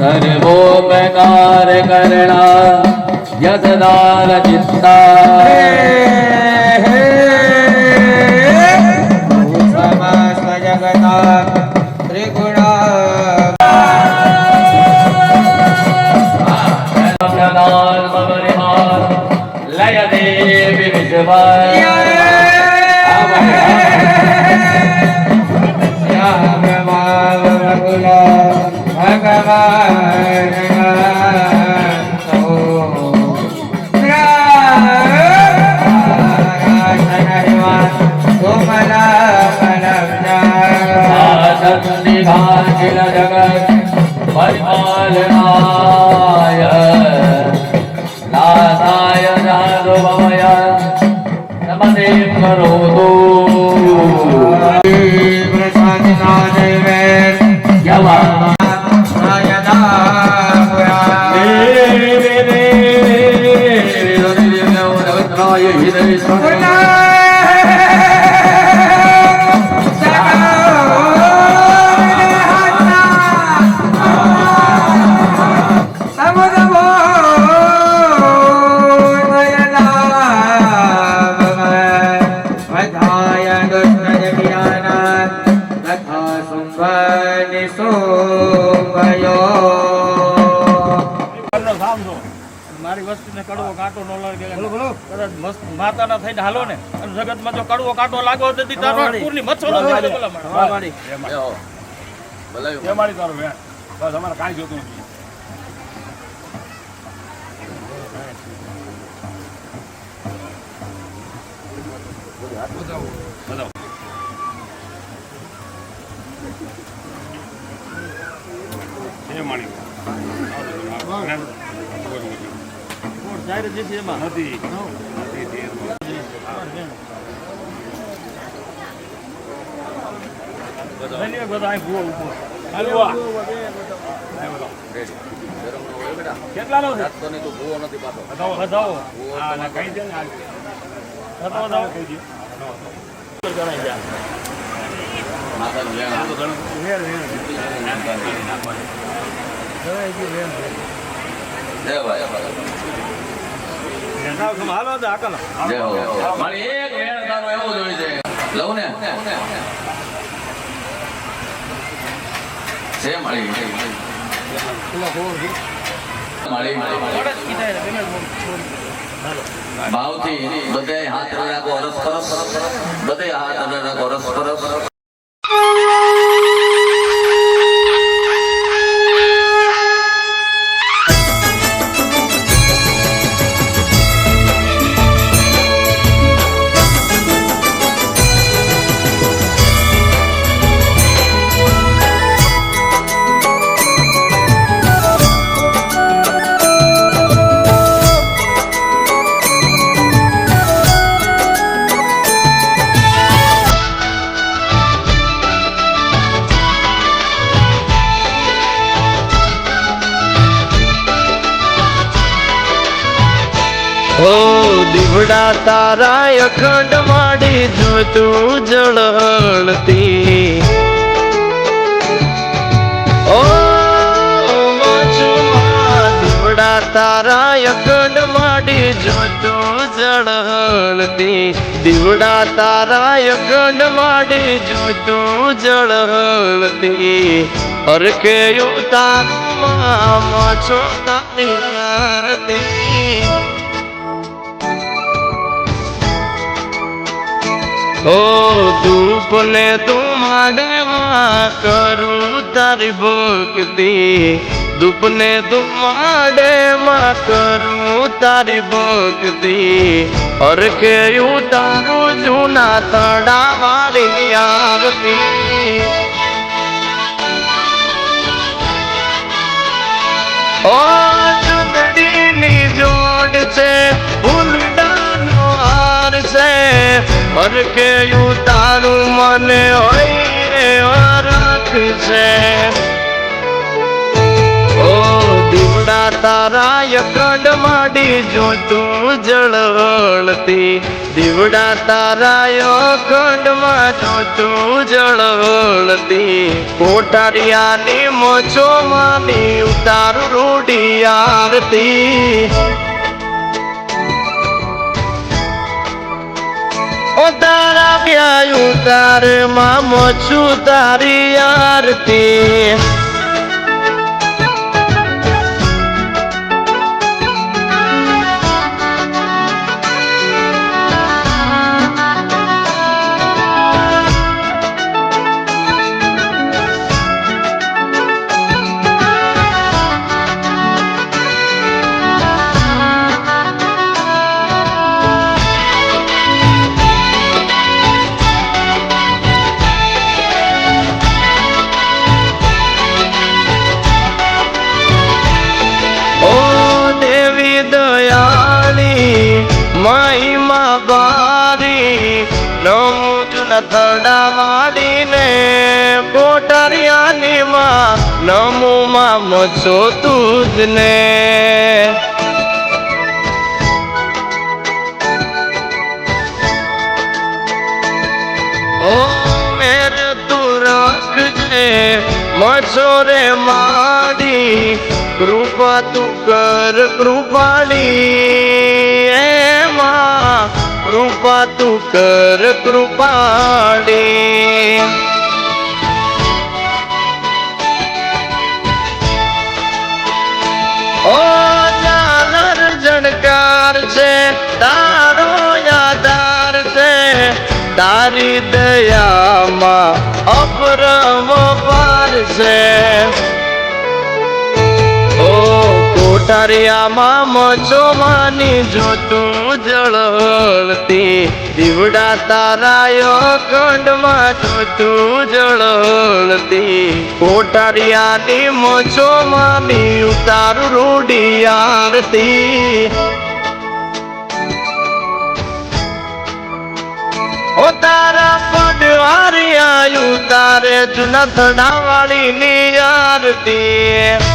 सर्वोपकार करणा यशदार चित्ता समस्त जगता त्रिगुणा लय देवी विश्वाय થાય હિરે મારી વસ્તીને કડવો કાંટો ન લાગે કદાચ મસ્ત માતાના થઈને હાલો ને અને જગતમાં જો કડવો કાંટો લાગો તો તારો પૂરની મચ્છરો ભલે મારી તારો વેણ બસ અમારે કાંઈ જોતું નથી નથી બધા ભૂવો ઉભો કેટલા નો છે ભૂવો નથી પાછો બતાવો કઈ દે ને બતાવો કઈ દે જણાઈ જાય હાલો હાકલ મારી એક વેણ તારો એવો જોઈ છે લઉં ને છે મારી ભાવથી બધે હાથ રાખો રસ પરસ બધે હાથ રાખો રસ પરસ દીવડા તારા અખંડ માડી જોતું જળતી ઓ દીવડા તારા અખંડ માડી જોતું જળતી દીવડા તારા અખંડ માડી જોતું જળતી હરકે ઉતારમાં છો તારી આરતી ઓ ધૂપ ને તું માડે માં કરું તારી ભક્તિ ધૂપ ને તું માડે માં કરું તારી ભક્તિ હરકે ઉતારું જૂના તડા વાળી આરતી ઓ ચુંદડીની જોડ છે ફૂલડાનો હાર છે હરકે ઉતારું મને હોય રાખ છે ઓ દીવડા તારા અખંડ માડી જોતું જળતી દીવડા તારા અખંડ માં જોતું જળતી કોટારિયાની મોછો માની ઉતારું રૂડી આરતી ઓ તારા પ્યાયું તાર મામો છું તારી આરતી મહિમા બારી નમુજન થડા વાળીને કોટરિયાની માં નમુ માં મચો તુજને મચો રે માડી કૃપા તું કર કૃપાળી એમાં કૃપા તું કર કૃપાળી ઓ જાનર જણકાર છે તારો યાદાર છે તારી દયામાં અપરમ પાર છે ઓ કોઠારિયામાં મચો માની જોતું જળતી દીવડા તારાયો કંડમાં જોતું જળતી કોઠારિયાની મચો માની ઉતારું રૂડી આરતી ઓ તારા પડવારી આયુ તારે જૂના થડાવાળી ની આરતી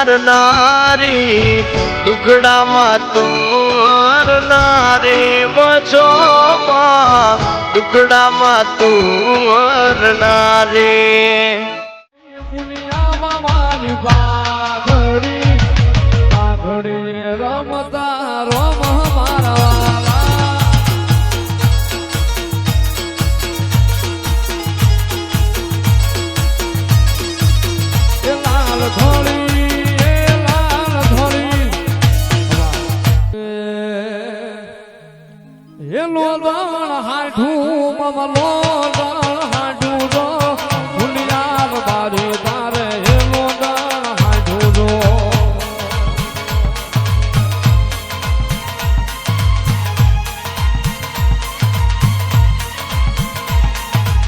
તારનારી ટુકડામાં તું નારી મચોમાં ટુકડામાં તું નારી દુનિયામાં મારી પાઘડી પાઘડી રમતા રોમ મારા લાલ થોડી લોદણ હાઠું મમ લોદણ હાઠું જો દુનિયા બારી તારે હે લોદણ હાઠું જો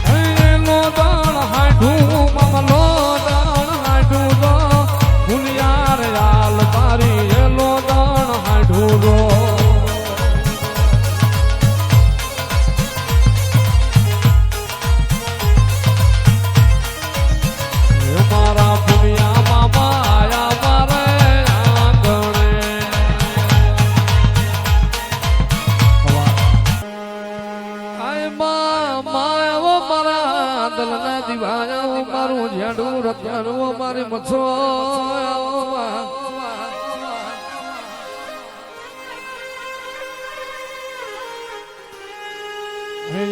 હે લોદણ હાઠું મમ લોદણ હાઠું જો દુનિયા યાલ તારી હે લોદણ હાઠું જો મારું ઝાડું રત્યાનું મારી મચ્છો હે